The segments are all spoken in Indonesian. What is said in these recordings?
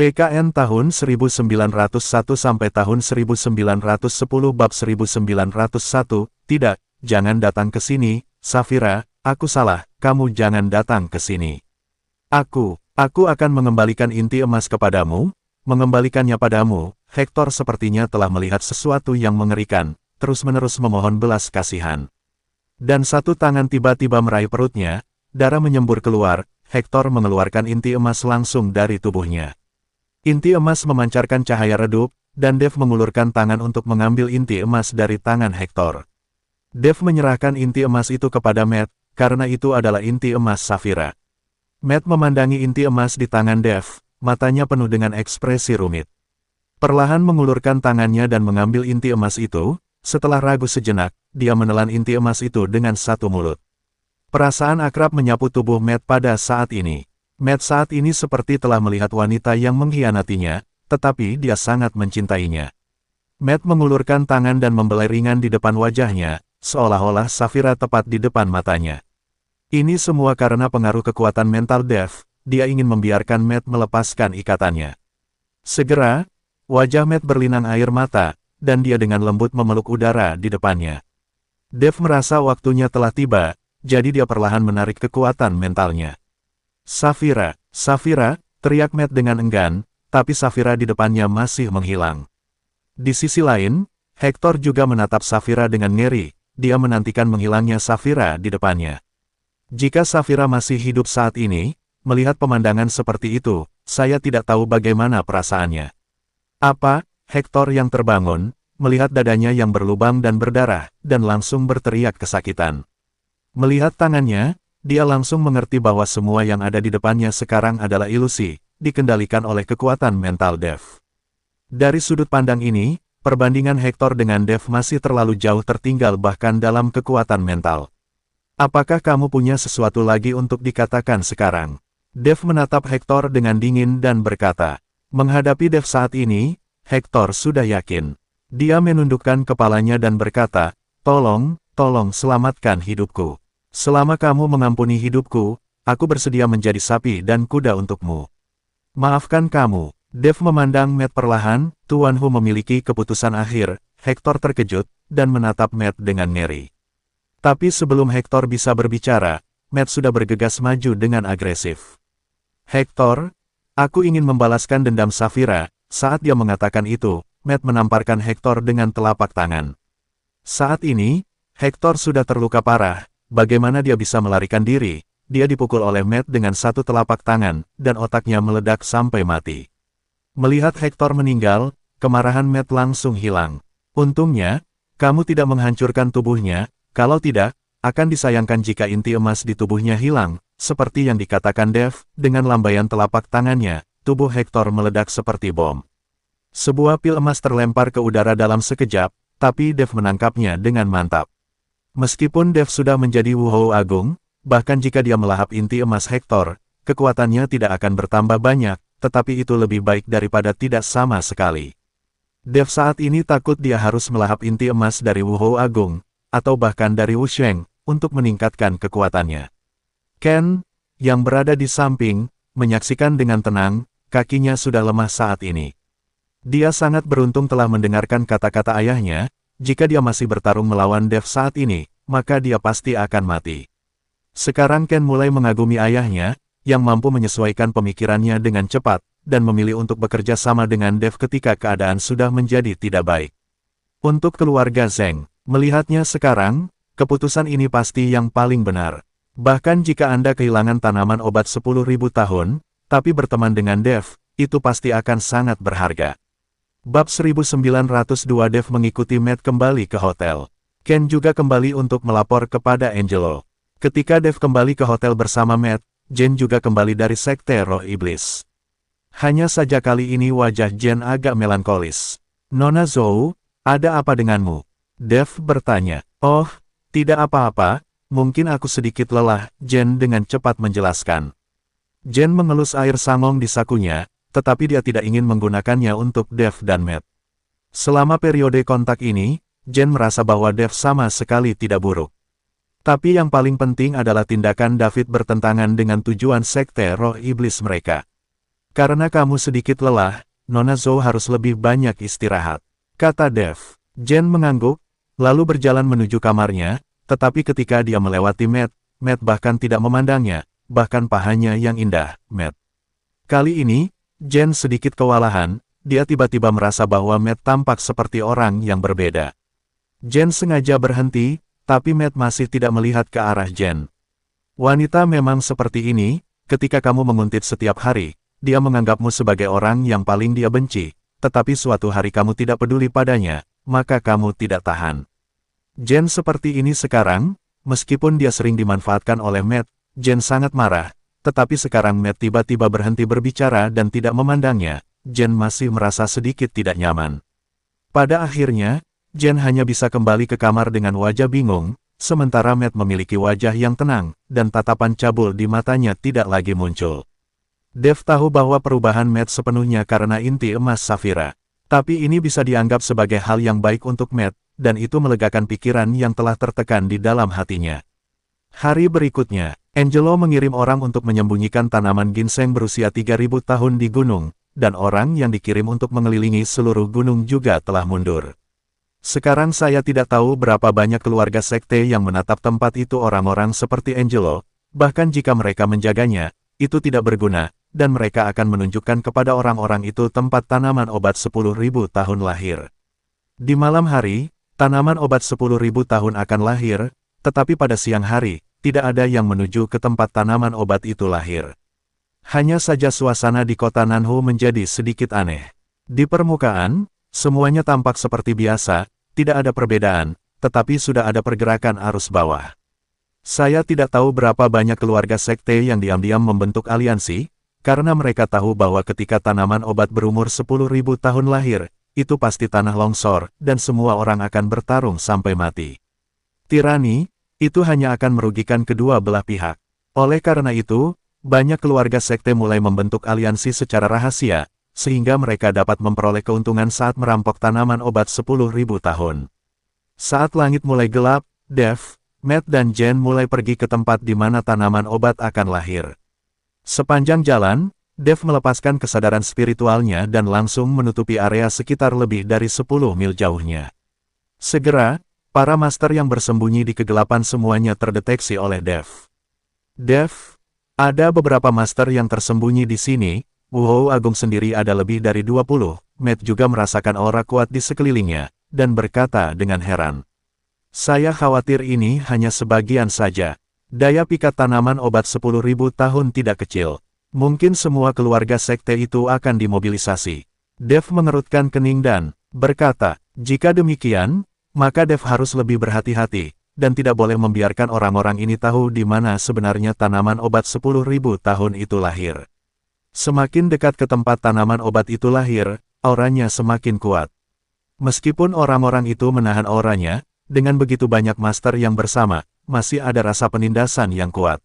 PKN tahun 1901 sampai tahun 1910 bab 1901, tidak, jangan datang ke sini, Safira, aku salah, kamu jangan datang ke sini. Aku akan mengembalikan inti emas kepadamu, mengembalikannya padamu. Hector sepertinya telah melihat sesuatu yang mengerikan, terus-menerus memohon belas kasihan. Dan satu tangan tiba-tiba meraih perutnya, darah menyembur keluar, Hector mengeluarkan inti emas langsung dari tubuhnya. Inti emas memancarkan cahaya redup, dan Dev mengulurkan tangan untuk mengambil inti emas dari tangan Hector. Dev menyerahkan inti emas itu kepada Matt, karena itu adalah inti emas Safira. Matt memandangi inti emas di tangan Dev, matanya penuh dengan ekspresi rumit. Perlahan mengulurkan tangannya dan mengambil inti emas itu, setelah ragu sejenak, dia menelan inti emas itu dengan satu mulut. Perasaan akrab menyapu tubuh Matt pada saat ini. Matt saat ini seperti telah melihat wanita yang mengkhianatinya, tetapi dia sangat mencintainya. Matt mengulurkan tangan dan membelai ringan di depan wajahnya, seolah-olah Safira tepat di depan matanya. Ini semua karena pengaruh kekuatan mental Dev, dia ingin membiarkan Matt melepaskan ikatannya. Segera, wajah Matt berlinang air mata, dan dia dengan lembut memeluk udara di depannya. Dev merasa waktunya telah tiba, jadi dia perlahan menarik kekuatan mentalnya. Safira, Safira, teriak Matt dengan enggan, tapi Safira di depannya masih menghilang. Di sisi lain, Hector juga menatap Safira dengan ngeri, dia menantikan menghilangnya Safira di depannya. Jika Safira masih hidup saat ini, melihat pemandangan seperti itu, saya tidak tahu bagaimana perasaannya. Apa? Hector yang terbangun, melihat dadanya yang berlubang dan berdarah, dan langsung berteriak kesakitan. Melihat tangannya, dia langsung mengerti bahwa semua yang ada di depannya sekarang adalah ilusi, dikendalikan oleh kekuatan mental Dev. Dari sudut pandang ini, perbandingan Hector dengan Dev masih terlalu jauh tertinggal bahkan dalam kekuatan mental. Apakah kamu punya sesuatu lagi untuk dikatakan sekarang? Dev menatap Hector dengan dingin dan berkata. Menghadapi Dev saat ini, Hector sudah yakin. Dia menundukkan kepalanya dan berkata, tolong selamatkan hidupku. Selama kamu mengampuni hidupku, aku bersedia menjadi sapi dan kuda untukmu. Maafkan kamu. Dev memandang Matt perlahan, Tuan Hu memiliki keputusan akhir. Hector terkejut, dan menatap Matt dengan ngeri. Tapi sebelum Hector bisa berbicara, Matt sudah bergegas maju dengan agresif. Hector, aku ingin membalaskan dendam Safira. Saat dia mengatakan itu, Matt menamparkan Hector dengan telapak tangan. Saat ini, Hector sudah terluka parah. Bagaimana dia bisa melarikan diri? Dia dipukul oleh Matt dengan satu telapak tangan, dan otaknya meledak sampai mati. Melihat Hector meninggal, kemarahan Matt langsung hilang. Untungnya, kamu tidak menghancurkan tubuhnya, kalau tidak, akan disayangkan jika inti emas di tubuhnya hilang. Seperti yang dikatakan Dev, dengan lambaian telapak tangannya, tubuh Hector meledak seperti bom. Sebuah pil emas terlempar ke udara dalam sekejap, tapi Dev menangkapnya dengan mantap. Meskipun Dev sudah menjadi Wuhou Agung, bahkan jika dia melahap inti emas Hector, kekuatannya tidak akan bertambah banyak, tetapi itu lebih baik daripada tidak sama sekali. Dev saat ini takut dia harus melahap inti emas dari Wuhou Agung, atau bahkan dari Wu Sheng, untuk meningkatkan kekuatannya. Ken, yang berada di samping, menyaksikan dengan tenang, kakinya sudah lemah saat ini. Dia sangat beruntung telah mendengarkan kata-kata ayahnya, jika dia masih bertarung melawan Dev saat ini, maka dia pasti akan mati. Sekarang Ken mulai mengagumi ayahnya, yang mampu menyesuaikan pemikirannya dengan cepat, dan memilih untuk bekerja sama dengan Dev ketika keadaan sudah menjadi tidak baik. Untuk keluarga Zheng, melihatnya sekarang, keputusan ini pasti yang paling benar. Bahkan jika Anda kehilangan tanaman obat 10.000 tahun, tapi berteman dengan Dev, itu pasti akan sangat berharga. Bab 1902 Dev mengikuti Matt kembali ke hotel. Ken juga kembali untuk melapor kepada Angelo. Ketika Dev kembali ke hotel bersama Matt, Jen juga kembali dari sekte roh iblis. Hanya saja kali ini wajah Jen agak melankolis. Nona Zhou, ada apa denganmu? Dev bertanya. Oh, tidak apa-apa. Mungkin aku sedikit lelah, Jen dengan cepat menjelaskan. Jen mengelus air sangong di sakunya, tetapi dia tidak ingin menggunakannya untuk Dev dan Matt. Selama periode kontak ini, Jen merasa bahwa Dev sama sekali tidak buruk. Tapi yang paling penting adalah tindakan David bertentangan dengan tujuan sekte roh iblis mereka. Karena kamu sedikit lelah, Nona Zhou harus lebih banyak istirahat, kata Dev. Jen mengangguk, lalu berjalan menuju kamarnya, tetapi ketika dia melewati Matt bahkan tidak memandangnya, bahkan pahanya yang indah, Matt. Kali ini, Jen sedikit kewalahan, dia tiba-tiba merasa bahwa Matt tampak seperti orang yang berbeda. Jen sengaja berhenti, tapi Matt masih tidak melihat ke arah Jen. Wanita memang seperti ini, ketika kamu menguntit setiap hari, dia menganggapmu sebagai orang yang paling dia benci, tetapi suatu hari kamu tidak peduli padanya, maka kamu tidak tahan. Jen seperti ini sekarang, meskipun dia sering dimanfaatkan oleh Matt, Jen sangat marah, tetapi sekarang Matt tiba-tiba berhenti berbicara dan tidak memandangnya, Jen masih merasa sedikit tidak nyaman. Pada akhirnya, Jen hanya bisa kembali ke kamar dengan wajah bingung, sementara Matt memiliki wajah yang tenang, dan tatapan cabul di matanya tidak lagi muncul. Dev tahu bahwa perubahan Matt sepenuhnya karena inti emas Safira. Tapi ini bisa dianggap sebagai hal yang baik untuk Matt, dan itu melegakan pikiran yang telah tertekan di dalam hatinya. Hari berikutnya, Angelo mengirim orang untuk menyembunyikan tanaman ginseng berusia 3000 tahun di gunung, dan orang yang dikirim untuk mengelilingi seluruh gunung juga telah mundur. Sekarang saya tidak tahu berapa banyak keluarga sekte yang menatap tempat itu orang-orang seperti Angelo, bahkan jika mereka menjaganya, itu tidak berguna, dan mereka akan menunjukkan kepada orang-orang itu tempat tanaman obat 10.000 tahun lahir. Di malam hari, tanaman obat 10.000 tahun akan lahir, tetapi pada siang hari, tidak ada yang menuju ke tempat tanaman obat itu lahir. Hanya saja suasana di kota Nanhu menjadi sedikit aneh. Di permukaan, semuanya tampak seperti biasa, tidak ada perbedaan, tetapi sudah ada pergerakan arus bawah. Saya tidak tahu berapa banyak keluarga sekte yang diam-diam membentuk aliansi, karena mereka tahu bahwa ketika tanaman obat berumur 10.000 tahun lahir, itu pasti tanah longsor, dan semua orang akan bertarung sampai mati. Tirani, itu hanya akan merugikan kedua belah pihak. Oleh karena itu, banyak keluarga sekte mulai membentuk aliansi secara rahasia, sehingga mereka dapat memperoleh keuntungan saat merampok tanaman obat 10.000 tahun. Saat langit mulai gelap, Dev, Matt dan Jen mulai pergi ke tempat di mana tanaman obat akan lahir. Sepanjang jalan, Dev melepaskan kesadaran spiritualnya dan langsung menutupi area sekitar lebih dari 10 mil jauhnya. Segera, para master yang bersembunyi di kegelapan semuanya terdeteksi oleh Dev. Dev, ada beberapa master yang tersembunyi di sini, Wuhou Agung sendiri ada lebih dari 20, Matt juga merasakan aura kuat di sekelilingnya, dan berkata dengan heran. Saya khawatir ini hanya sebagian saja. Daya pikat tanaman obat 10.000 tahun tidak kecil. Mungkin semua keluarga sekte itu akan dimobilisasi. Dev mengerutkan kening dan berkata, jika demikian, maka Dev harus lebih berhati-hati, dan tidak boleh membiarkan orang-orang ini tahu di mana sebenarnya tanaman obat 10.000 tahun itu lahir. Semakin dekat ke tempat tanaman obat itu lahir, auranya semakin kuat. Meskipun orang-orang itu menahan auranya, dengan begitu banyak master yang bersama, masih ada rasa penindasan yang kuat.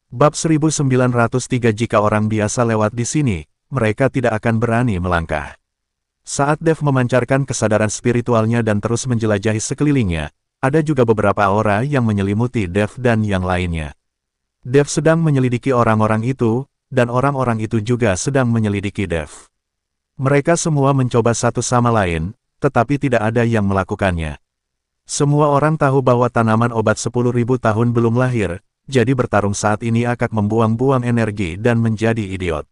Bab 1903 Jika orang biasa lewat di sini, mereka tidak akan berani melangkah. Saat Dev memancarkan kesadaran spiritualnya dan terus menjelajahi sekelilingnya, ada juga beberapa aura yang menyelimuti Dev dan yang lainnya. Dev sedang menyelidiki orang-orang itu, dan orang-orang itu juga sedang menyelidiki Dev. Mereka semua mencoba satu sama lain, tetapi tidak ada yang melakukannya. Semua orang tahu bahwa tanaman obat 10.000 tahun belum lahir, jadi bertarung saat ini akan membuang-buang energi dan menjadi idiot.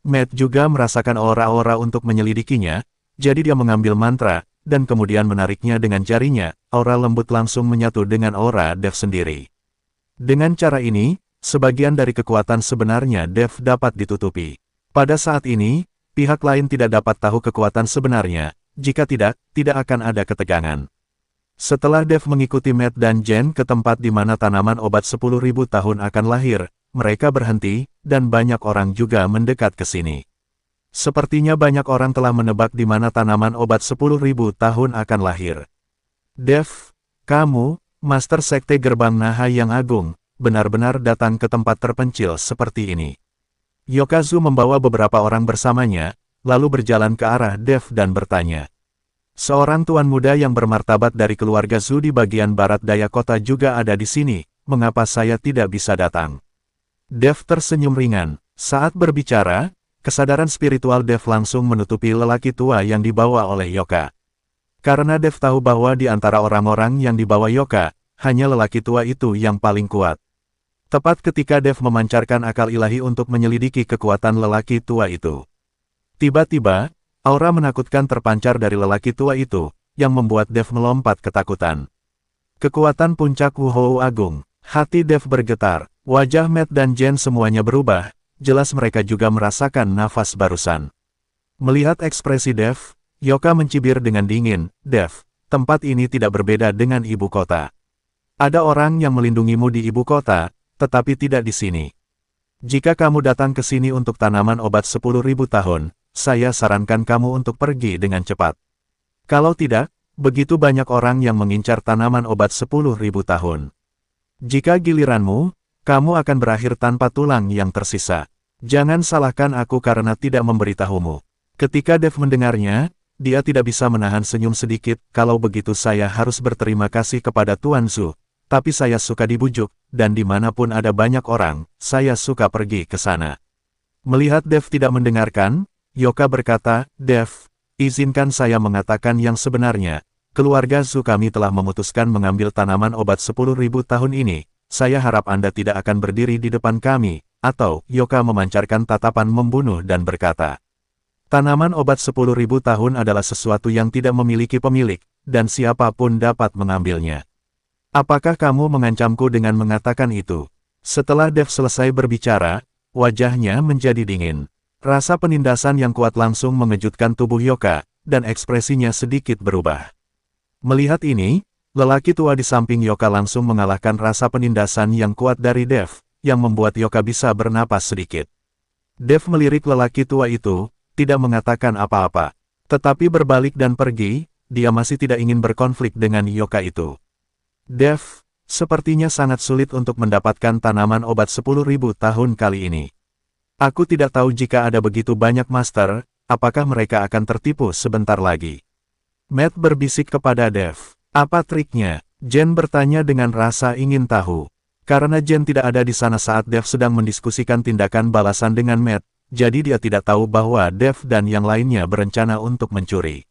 Matt juga merasakan aura-aura untuk menyelidikinya, jadi dia mengambil mantra, dan kemudian menariknya dengan jarinya, aura lembut langsung menyatu dengan aura Dev sendiri. Dengan cara ini, sebagian dari kekuatan sebenarnya Dev dapat ditutupi. Pada saat ini, pihak lain tidak dapat tahu kekuatan sebenarnya, jika tidak akan ada ketegangan. Setelah Dev mengikuti Matt dan Jen ke tempat di mana tanaman obat 10.000 tahun akan lahir, mereka berhenti, dan banyak orang juga mendekat ke sini. Sepertinya banyak orang telah menebak di mana tanaman obat 10.000 tahun akan lahir. Dev, kamu, Master Sekte Gerbang Naha yang Agung, benar-benar datang ke tempat terpencil seperti ini. Yokazu membawa beberapa orang bersamanya, lalu berjalan ke arah Dev dan bertanya. Seorang tuan muda yang bermartabat dari keluarga Zhu di bagian barat daya kota juga ada di sini, mengapa saya tidak bisa datang? Dev tersenyum ringan, Saat berbicara, kesadaran spiritual Dev langsung menutupi lelaki tua yang dibawa oleh Yoka. Karena Dev tahu bahwa di antara orang-orang yang dibawa Yoka, hanya lelaki tua itu yang paling kuat. Tepat ketika Dev memancarkan akal ilahi untuk menyelidiki kekuatan lelaki tua itu. Tiba-tiba, aura menakutkan terpancar dari lelaki tua itu, yang membuat Dev melompat ketakutan. Kekuatan puncak Wuhou Agung. Hati Dev bergetar, wajah Matt dan Jen semuanya berubah, jelas mereka juga merasakan nafas barusan. Melihat ekspresi Dev, Yoka mencibir dengan dingin, "Dev, tempat ini tidak berbeda dengan ibu kota. Ada orang yang melindungimu di ibu kota, tetapi tidak di sini. Jika kamu datang ke sini untuk tanaman obat 10.000 tahun, saya sarankan kamu untuk pergi dengan cepat. Kalau tidak, begitu banyak orang yang mengincar tanaman obat 10.000 tahun. Jika giliranmu, kamu akan berakhir tanpa tulang yang tersisa. Jangan salahkan aku karena tidak memberitahumu." Ketika Dev mendengarnya, dia tidak bisa menahan senyum sedikit. "Kalau begitu saya harus berterima kasih kepada Tuan Zhu. Tapi saya suka dibujuk, dan dimanapun ada banyak orang, saya suka pergi ke sana." Melihat Dev tidak mendengarkan, Yoka berkata, "Dev, izinkan saya mengatakan yang sebenarnya. Keluarga Zhu kami telah memutuskan mengambil tanaman obat 10.000 tahun ini. Saya harap Anda tidak akan berdiri di depan kami." Atau, Yoka memancarkan tatapan membunuh dan berkata, "Tanaman obat 10.000 tahun adalah sesuatu yang tidak memiliki pemilik, dan siapapun dapat mengambilnya. Apakah kamu mengancamku dengan mengatakan itu?" Setelah Dev selesai berbicara, wajahnya menjadi dingin. Rasa penindasan yang kuat langsung mengejutkan tubuh Yoka, dan ekspresinya sedikit berubah. Melihat ini, lelaki tua di samping Yoka langsung mengalahkan rasa penindasan yang kuat dari Dev, yang membuat Yoka bisa bernapas sedikit. Dev melirik lelaki tua itu, tidak mengatakan apa-apa. Tetapi berbalik dan pergi, dia masih tidak ingin berkonflik dengan Yoka itu. "Dev, sepertinya sangat sulit untuk mendapatkan tanaman obat 10.000 tahun kali ini. Aku tidak tahu jika ada begitu banyak master, apakah mereka akan tertipu sebentar lagi." Matt berbisik kepada Dev. "Apa triknya?" Jen bertanya dengan rasa ingin tahu. Karena Jen tidak ada di sana saat Dev sedang mendiskusikan tindakan balasan dengan Matt, jadi dia tidak tahu bahwa Dev dan yang lainnya berencana untuk mencuri.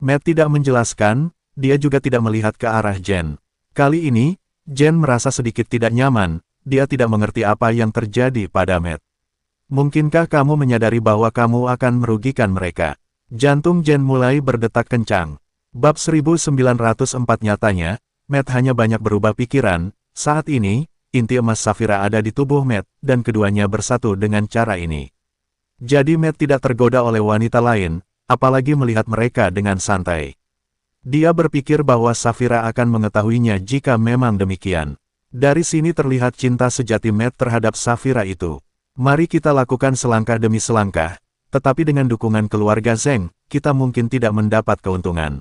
Matt tidak menjelaskan, dia juga tidak melihat ke arah Jen. Kali ini, Jen merasa sedikit tidak nyaman, dia tidak mengerti apa yang terjadi pada Matt. "Mungkinkah kamu menyadari bahwa kamu akan merugikan mereka?" Jantung Jen mulai berdetak kencang. Bab 1904 nyatanya, Matt hanya banyak berubah pikiran. Saat ini, inti emas Safira ada di tubuh Matt, dan keduanya bersatu dengan cara ini. Jadi Matt tidak tergoda oleh wanita lain, apalagi melihat mereka dengan santai. Dia berpikir bahwa Safira akan mengetahuinya jika memang demikian. Dari sini terlihat cinta sejati Matt terhadap Safira itu. Mari kita lakukan selangkah demi selangkah, tetapi dengan dukungan keluarga Zeng, kita mungkin tidak mendapat keuntungan.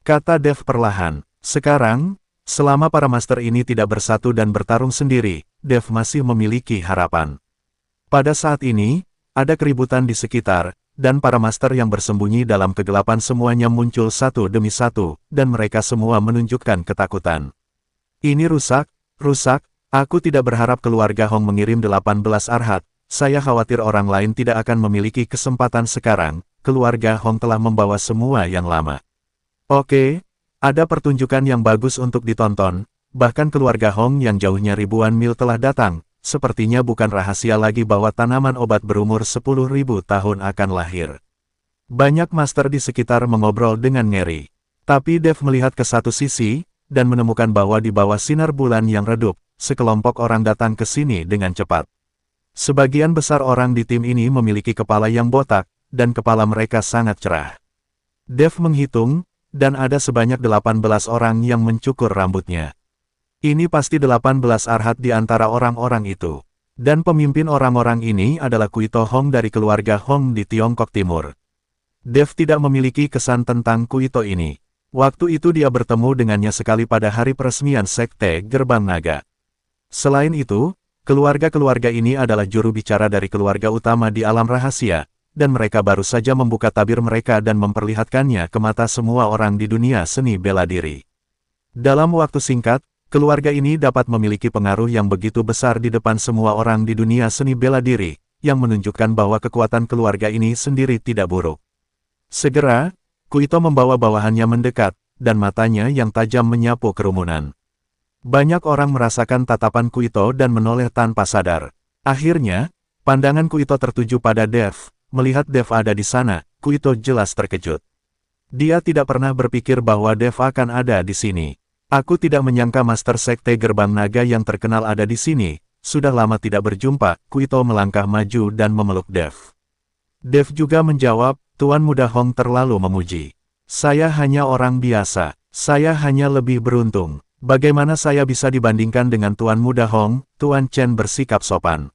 Kata Dev perlahan. Sekarang, selama para master ini tidak bersatu dan bertarung sendiri, Dev masih memiliki harapan. Pada saat ini, ada keributan di sekitar, dan para master yang bersembunyi dalam kegelapan semuanya muncul satu demi satu, dan mereka semua menunjukkan ketakutan. "Ini rusak, rusak, aku tidak berharap keluarga Hong mengirim 18 arhat, saya khawatir orang lain tidak akan memiliki kesempatan sekarang, keluarga Hong telah membawa semua yang lama." Oke, ada pertunjukan yang bagus untuk ditonton, bahkan keluarga Hong yang jauhnya ribuan mil telah datang. Sepertinya bukan rahasia lagi bahwa tanaman obat berumur 10.000 tahun akan lahir. Banyak master di sekitar mengobrol dengan ngeri. Tapi Dev melihat ke satu sisi, dan menemukan bahwa di bawah sinar bulan yang redup, sekelompok orang datang ke sini dengan cepat. Sebagian besar orang di tim ini memiliki kepala yang botak, dan kepala mereka sangat cerah. Dev menghitung, dan ada sebanyak 18 orang yang mencukur rambutnya. Ini pasti 18 arhat di antara orang-orang itu. Dan pemimpin orang-orang ini adalah Kuito Hong dari keluarga Hong di Tiongkok Timur. Dev tidak memiliki kesan tentang Kuito ini. Waktu itu dia bertemu dengannya sekali pada hari peresmian Sekte Gerbang Naga. Selain itu, keluarga-keluarga ini adalah juru bicara dari keluarga utama di alam rahasia, dan mereka baru saja membuka tabir mereka dan memperlihatkannya ke mata semua orang di dunia seni bela diri. Dalam waktu singkat, keluarga ini dapat memiliki pengaruh yang begitu besar di depan semua orang di dunia seni bela diri, yang menunjukkan bahwa kekuatan keluarga ini sendiri tidak buruk. Segera, Kuito membawa bawahannya mendekat, dan matanya yang tajam menyapu kerumunan. Banyak orang merasakan tatapan Kuito dan menoleh tanpa sadar. Akhirnya, pandangan Kuito tertuju pada Dev. Melihat Dev ada di sana, Kuito jelas terkejut. Dia tidak pernah berpikir bahwa Dev akan ada di sini. Aku tidak menyangka Master Sekte Gerbang Naga yang terkenal ada di sini. Sudah lama tidak berjumpa, Kuito melangkah maju dan memeluk Dev. Dev juga menjawab, Tuan Muda Hong terlalu memuji. Saya hanya orang biasa, saya hanya lebih beruntung. Bagaimana saya bisa dibandingkan dengan Tuan Muda Hong? Tuan Chen bersikap sopan.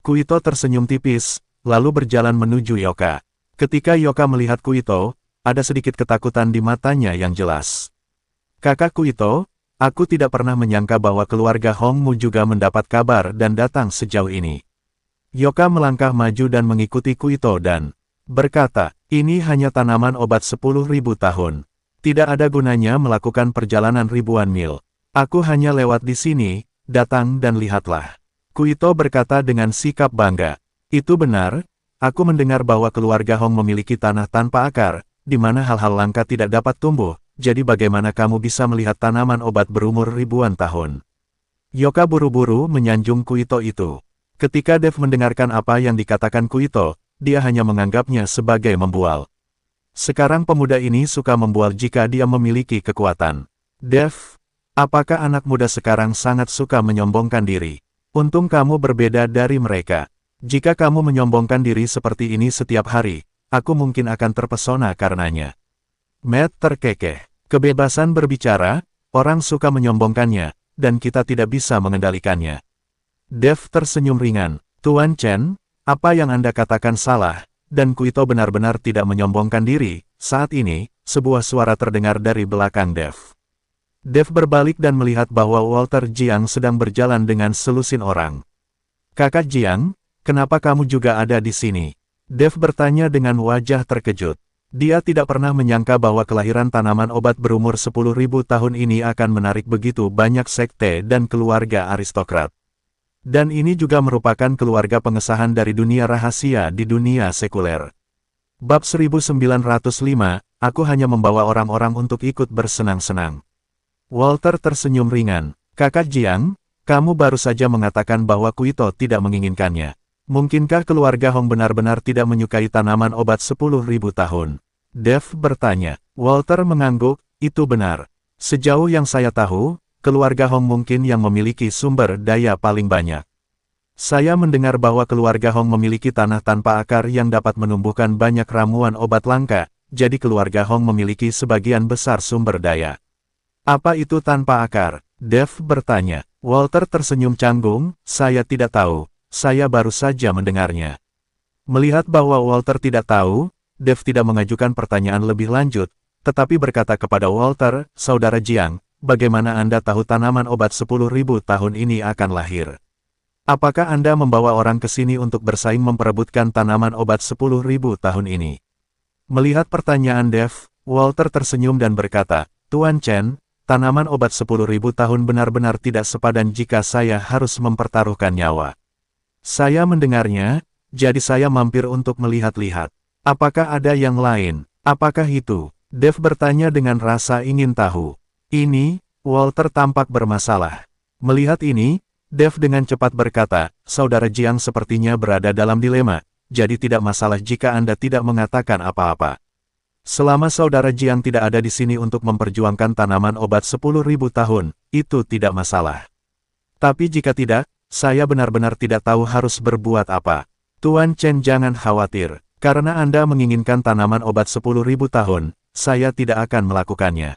Kuito tersenyum tipis, lalu berjalan menuju Yoka. Ketika Yoka melihat Kuito, ada sedikit ketakutan di matanya yang jelas. Kakak Kuito, aku tidak pernah menyangka bahwa keluarga Hongmu juga mendapat kabar dan datang sejauh ini. Yoka melangkah maju dan mengikuti Kuito dan berkata, ini hanya tanaman obat 10.000 tahun. Tidak ada gunanya melakukan perjalanan ribuan mil. Aku hanya lewat di sini, datang dan lihatlah. Kuito berkata dengan sikap bangga. Itu benar, aku mendengar bahwa keluarga Hong memiliki tanah tanpa akar, di mana hal-hal langka tidak dapat tumbuh. Jadi bagaimana kamu bisa melihat tanaman obat berumur ribuan tahun? Yoka buru-buru menyanjung Kuito itu. Ketika Dev mendengarkan apa yang dikatakan Kuito, dia hanya menganggapnya sebagai membual. Sekarang pemuda ini suka membual jika dia memiliki kekuatan. Dev, apakah anak muda sekarang sangat suka menyombongkan diri? Untung kamu berbeda dari mereka. Jika kamu menyombongkan diri seperti ini setiap hari, aku mungkin akan terpesona karenanya. Matt terkekeh. Kebebasan berbicara, orang suka menyombongkannya, dan kita tidak bisa mengendalikannya. Dev tersenyum ringan. Tuan Chen, apa yang Anda katakan salah, dan Kuito benar-benar tidak menyombongkan diri. Saat ini, sebuah suara terdengar dari belakang Dev. Dev berbalik dan melihat bahwa Walter Jiang sedang berjalan dengan selusin orang. Kakak Jiang, kenapa kamu juga ada di sini? Dev bertanya dengan wajah terkejut. Dia tidak pernah menyangka bahwa kelahiran tanaman obat berumur 10.000 tahun ini akan menarik begitu banyak sekte dan keluarga aristokrat. Dan ini juga merupakan keluarga pengesahan dari dunia rahasia di dunia sekuler. Bab 1905, aku hanya membawa orang-orang untuk ikut bersenang-senang. Walter tersenyum ringan. Kakak Jiang, kamu baru saja mengatakan bahwa Kuito tidak menginginkannya. Mungkinkah keluarga Hong benar-benar tidak menyukai tanaman obat 10.000 tahun? Dev bertanya. Walter mengangguk, itu benar. Sejauh yang saya tahu, keluarga Hong mungkin yang memiliki sumber daya paling banyak. Saya mendengar bahwa keluarga Hong memiliki tanah tanpa akar yang dapat menumbuhkan banyak ramuan obat langka, jadi keluarga Hong memiliki sebagian besar sumber daya. Apa itu tanpa akar? Dev bertanya. Walter tersenyum canggung, saya tidak tahu. Saya baru saja mendengarnya. Melihat bahwa Walter tidak tahu, Dev tidak mengajukan pertanyaan lebih lanjut, tetapi berkata kepada Walter, Saudara Jiang, bagaimana Anda tahu tanaman obat 10.000 tahun ini akan lahir? Apakah Anda membawa orang ke sini untuk bersaing memperebutkan tanaman obat 10.000 tahun ini? Melihat pertanyaan Dev, Walter tersenyum dan berkata, Tuan Chen, tanaman obat 10.000 tahun benar-benar tidak sepadan jika saya harus mempertaruhkan nyawa. Saya mendengarnya, jadi saya mampir untuk melihat-lihat. Apakah ada yang lain? Apakah itu? Dev bertanya dengan rasa ingin tahu. Ini, Walter tampak bermasalah. Melihat ini, Dev dengan cepat berkata, Saudara Jiang sepertinya berada dalam dilema, jadi tidak masalah jika Anda tidak mengatakan apa-apa. Selama Saudara Jiang tidak ada di sini untuk memperjuangkan tanaman obat 10.000 tahun, itu tidak masalah. Tapi jika tidak, saya benar-benar tidak tahu harus berbuat apa. Tuan Chen jangan khawatir, karena Anda menginginkan tanaman obat 10.000 tahun, saya tidak akan melakukannya.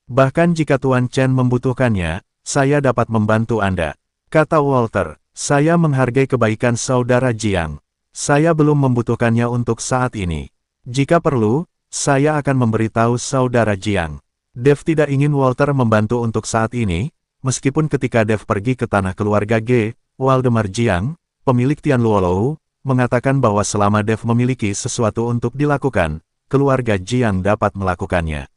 Bahkan jika Tuan Chen membutuhkannya, saya dapat membantu Anda. Kata Walter, saya menghargai kebaikan Saudara Jiang. Saya belum membutuhkannya untuk saat ini. Jika perlu, saya akan memberitahu Saudara Jiang. Dev tidak ingin Walter membantu untuk saat ini, meskipun ketika Dev pergi ke tanah keluarga G, Waldemar Jiang, pemilik Tianluolou, mengatakan bahwa selama Dev memiliki sesuatu untuk dilakukan, keluarga Jiang dapat melakukannya.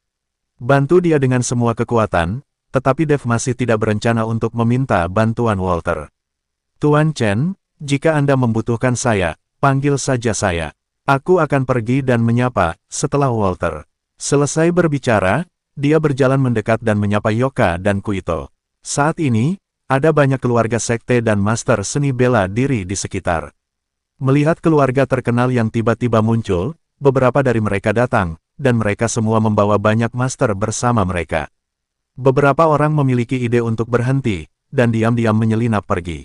Bantu dia dengan semua kekuatan, tetapi Dev masih tidak berencana untuk meminta bantuan Walter. Tuan Chen, Jika Anda membutuhkan saya, panggil saja saya. Aku akan pergi dan menyapa, setelah Walter selesai berbicara, dia berjalan mendekat dan menyapa Yoka dan Kuito. Saat ini, ada banyak keluarga sekte dan master seni bela diri di sekitar. Melihat keluarga terkenal yang tiba-tiba muncul, beberapa dari mereka datang, dan mereka semua membawa banyak master bersama mereka. Beberapa orang memiliki ide untuk berhenti, dan diam-diam menyelinap pergi.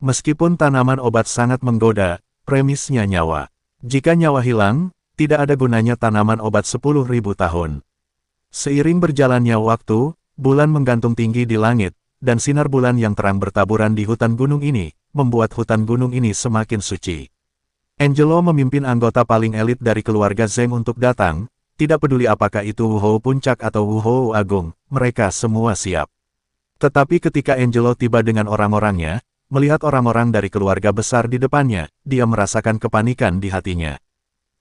Meskipun tanaman obat sangat menggoda, premisnya nyawa. Jika nyawa hilang, tidak ada gunanya tanaman obat 10.000 tahun. Seiring berjalannya waktu, bulan menggantung tinggi di langit, dan sinar bulan yang terang bertaburan di hutan gunung ini, membuat hutan gunung ini semakin suci. Angelo memimpin anggota paling elit dari keluarga Zeng untuk datang, tidak peduli apakah itu Wuhou Puncak atau Wuhou Agung, mereka semua siap. Tetapi ketika Angelo tiba dengan orang-orangnya, melihat orang-orang dari keluarga besar di depannya, dia merasakan kepanikan di hatinya.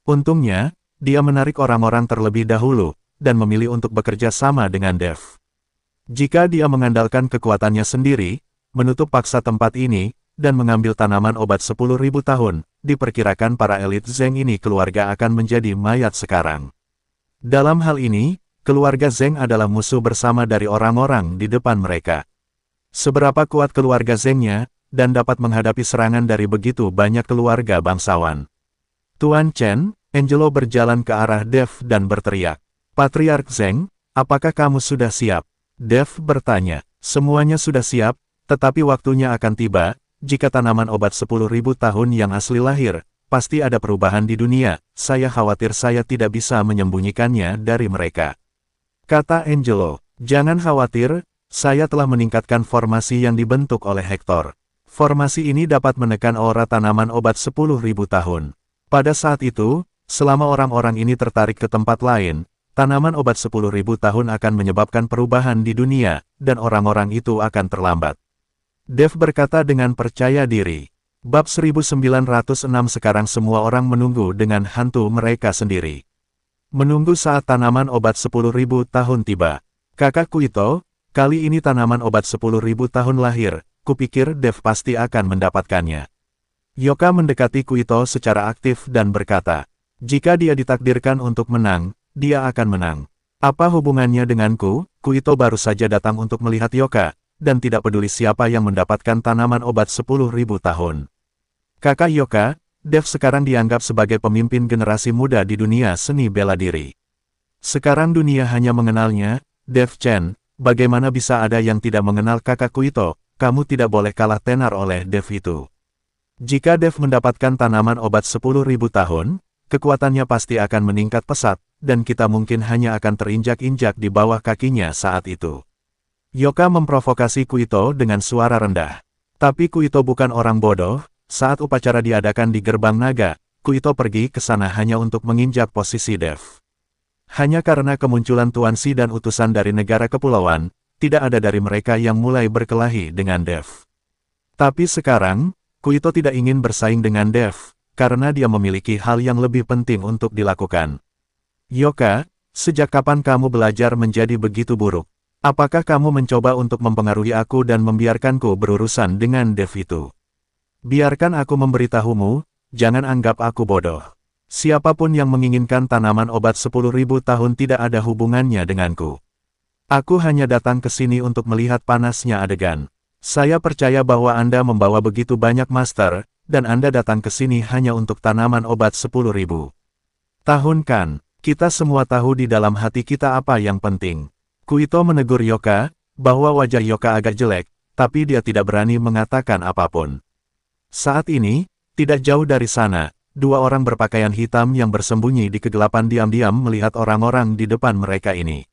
Untungnya, dia menarik orang-orang terlebih dahulu, dan memilih untuk bekerja sama dengan Dev. Jika dia mengandalkan kekuatannya sendiri, menutup paksa tempat ini, dan mengambil tanaman obat 10.000 tahun, diperkirakan para elit Zeng ini keluarga akan menjadi mayat sekarang. Dalam hal ini, keluarga Zeng adalah musuh bersama dari orang-orang di depan mereka. Seberapa kuat keluarga Zengnya, dan dapat menghadapi serangan dari begitu banyak keluarga bangsawan. Tuan Chen, Angelo berjalan ke arah Dev dan berteriak, "Patriark Zeng, apakah kamu sudah siap?" Dev bertanya, "Semuanya sudah siap, tetapi waktunya akan tiba. Jika tanaman obat 10.000 tahun yang asli lahir, pasti ada perubahan di dunia. Saya khawatir saya tidak bisa menyembunyikannya dari mereka," kata Angelo. "Jangan khawatir, saya telah meningkatkan formasi yang dibentuk oleh Hector. Formasi ini dapat menekan aura tanaman obat 10.000 tahun. Pada saat itu, selama orang-orang ini tertarik ke tempat lain, tanaman obat 10.000 tahun akan menyebabkan perubahan di dunia, dan orang-orang itu akan terlambat." Dev berkata dengan percaya diri. Bab 1906 sekarang semua orang menunggu dengan hantu mereka sendiri. Menunggu saat tanaman obat 10.000 tahun tiba. "Kakak Kuito, kali ini tanaman obat 10.000 tahun lahir, kupikir Dev pasti akan mendapatkannya." Yoka mendekati Kuito secara aktif dan berkata, "Jika dia ditakdirkan untuk menang, dia akan menang. Apa hubungannya denganku?" Kuito baru saja datang untuk melihat Yoka, dan tidak peduli siapa yang mendapatkan tanaman obat 10.000 tahun. Kakak Yoka, Dev sekarang dianggap sebagai pemimpin generasi muda di dunia seni bela diri. Sekarang dunia hanya mengenalnya, Dev Chen, bagaimana bisa ada yang tidak mengenal kakak Kuito? Kamu tidak boleh kalah tenar oleh Dev itu. Jika Dev mendapatkan tanaman obat 10.000 tahun, kekuatannya pasti akan meningkat pesat, dan kita mungkin hanya akan terinjak-injak di bawah kakinya saat itu. Yoka memprovokasi Kuito dengan suara rendah. Tapi Kuito bukan orang bodoh. Saat upacara diadakan di gerbang naga, Kuito pergi ke sana hanya untuk menginjak posisi Dev. Hanya karena kemunculan Tuan Si dan utusan dari negara kepulauan, tidak ada dari mereka yang mulai berkelahi dengan Dev. Tapi sekarang, Kuito tidak ingin bersaing dengan Dev, karena dia memiliki hal yang lebih penting untuk dilakukan. "Yoka, sejak kapan kamu belajar menjadi begitu buruk? Apakah kamu mencoba untuk mempengaruhi aku dan membiarkanku berurusan dengan Dev itu? Biarkan aku memberitahumu, jangan anggap aku bodoh. Siapapun yang menginginkan tanaman obat 10.000 tahun tidak ada hubungannya denganku. Aku hanya datang ke sini untuk melihat panasnya adegan. Saya percaya bahwa Anda membawa begitu banyak master, dan Anda datang ke sini hanya untuk tanaman obat 10.000 tahun kan? Kita semua tahu di dalam hati kita apa yang penting." Kuito menegur Yoka, bahwa wajah Yoka agak jelek, tapi dia tidak berani mengatakan apapun. Saat ini, tidak jauh dari sana, dua orang berpakaian hitam yang bersembunyi di kegelapan diam-diam melihat orang-orang di depan mereka ini.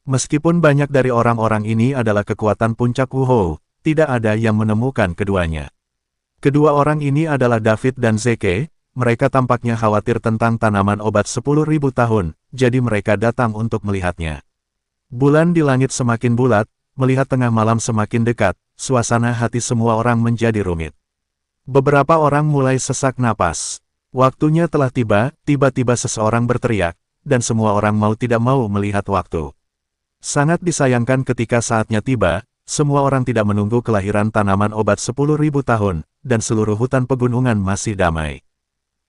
Meskipun banyak dari orang-orang ini adalah kekuatan puncak Wuhou, tidak ada yang menemukan keduanya. Kedua orang ini adalah David dan Zeke, mereka tampaknya khawatir tentang tanaman obat 10.000 tahun, jadi mereka datang untuk melihatnya. Bulan di langit semakin bulat, melihat tengah malam semakin dekat, suasana hati semua orang menjadi rumit. Beberapa orang mulai sesak napas. Waktunya telah tiba, tiba-tiba seseorang berteriak, dan semua orang mau tidak mau melihat waktu. Sangat disayangkan ketika saatnya tiba, semua orang tidak menunggu kelahiran tanaman obat 10.000 tahun, dan seluruh hutan pegunungan masih damai.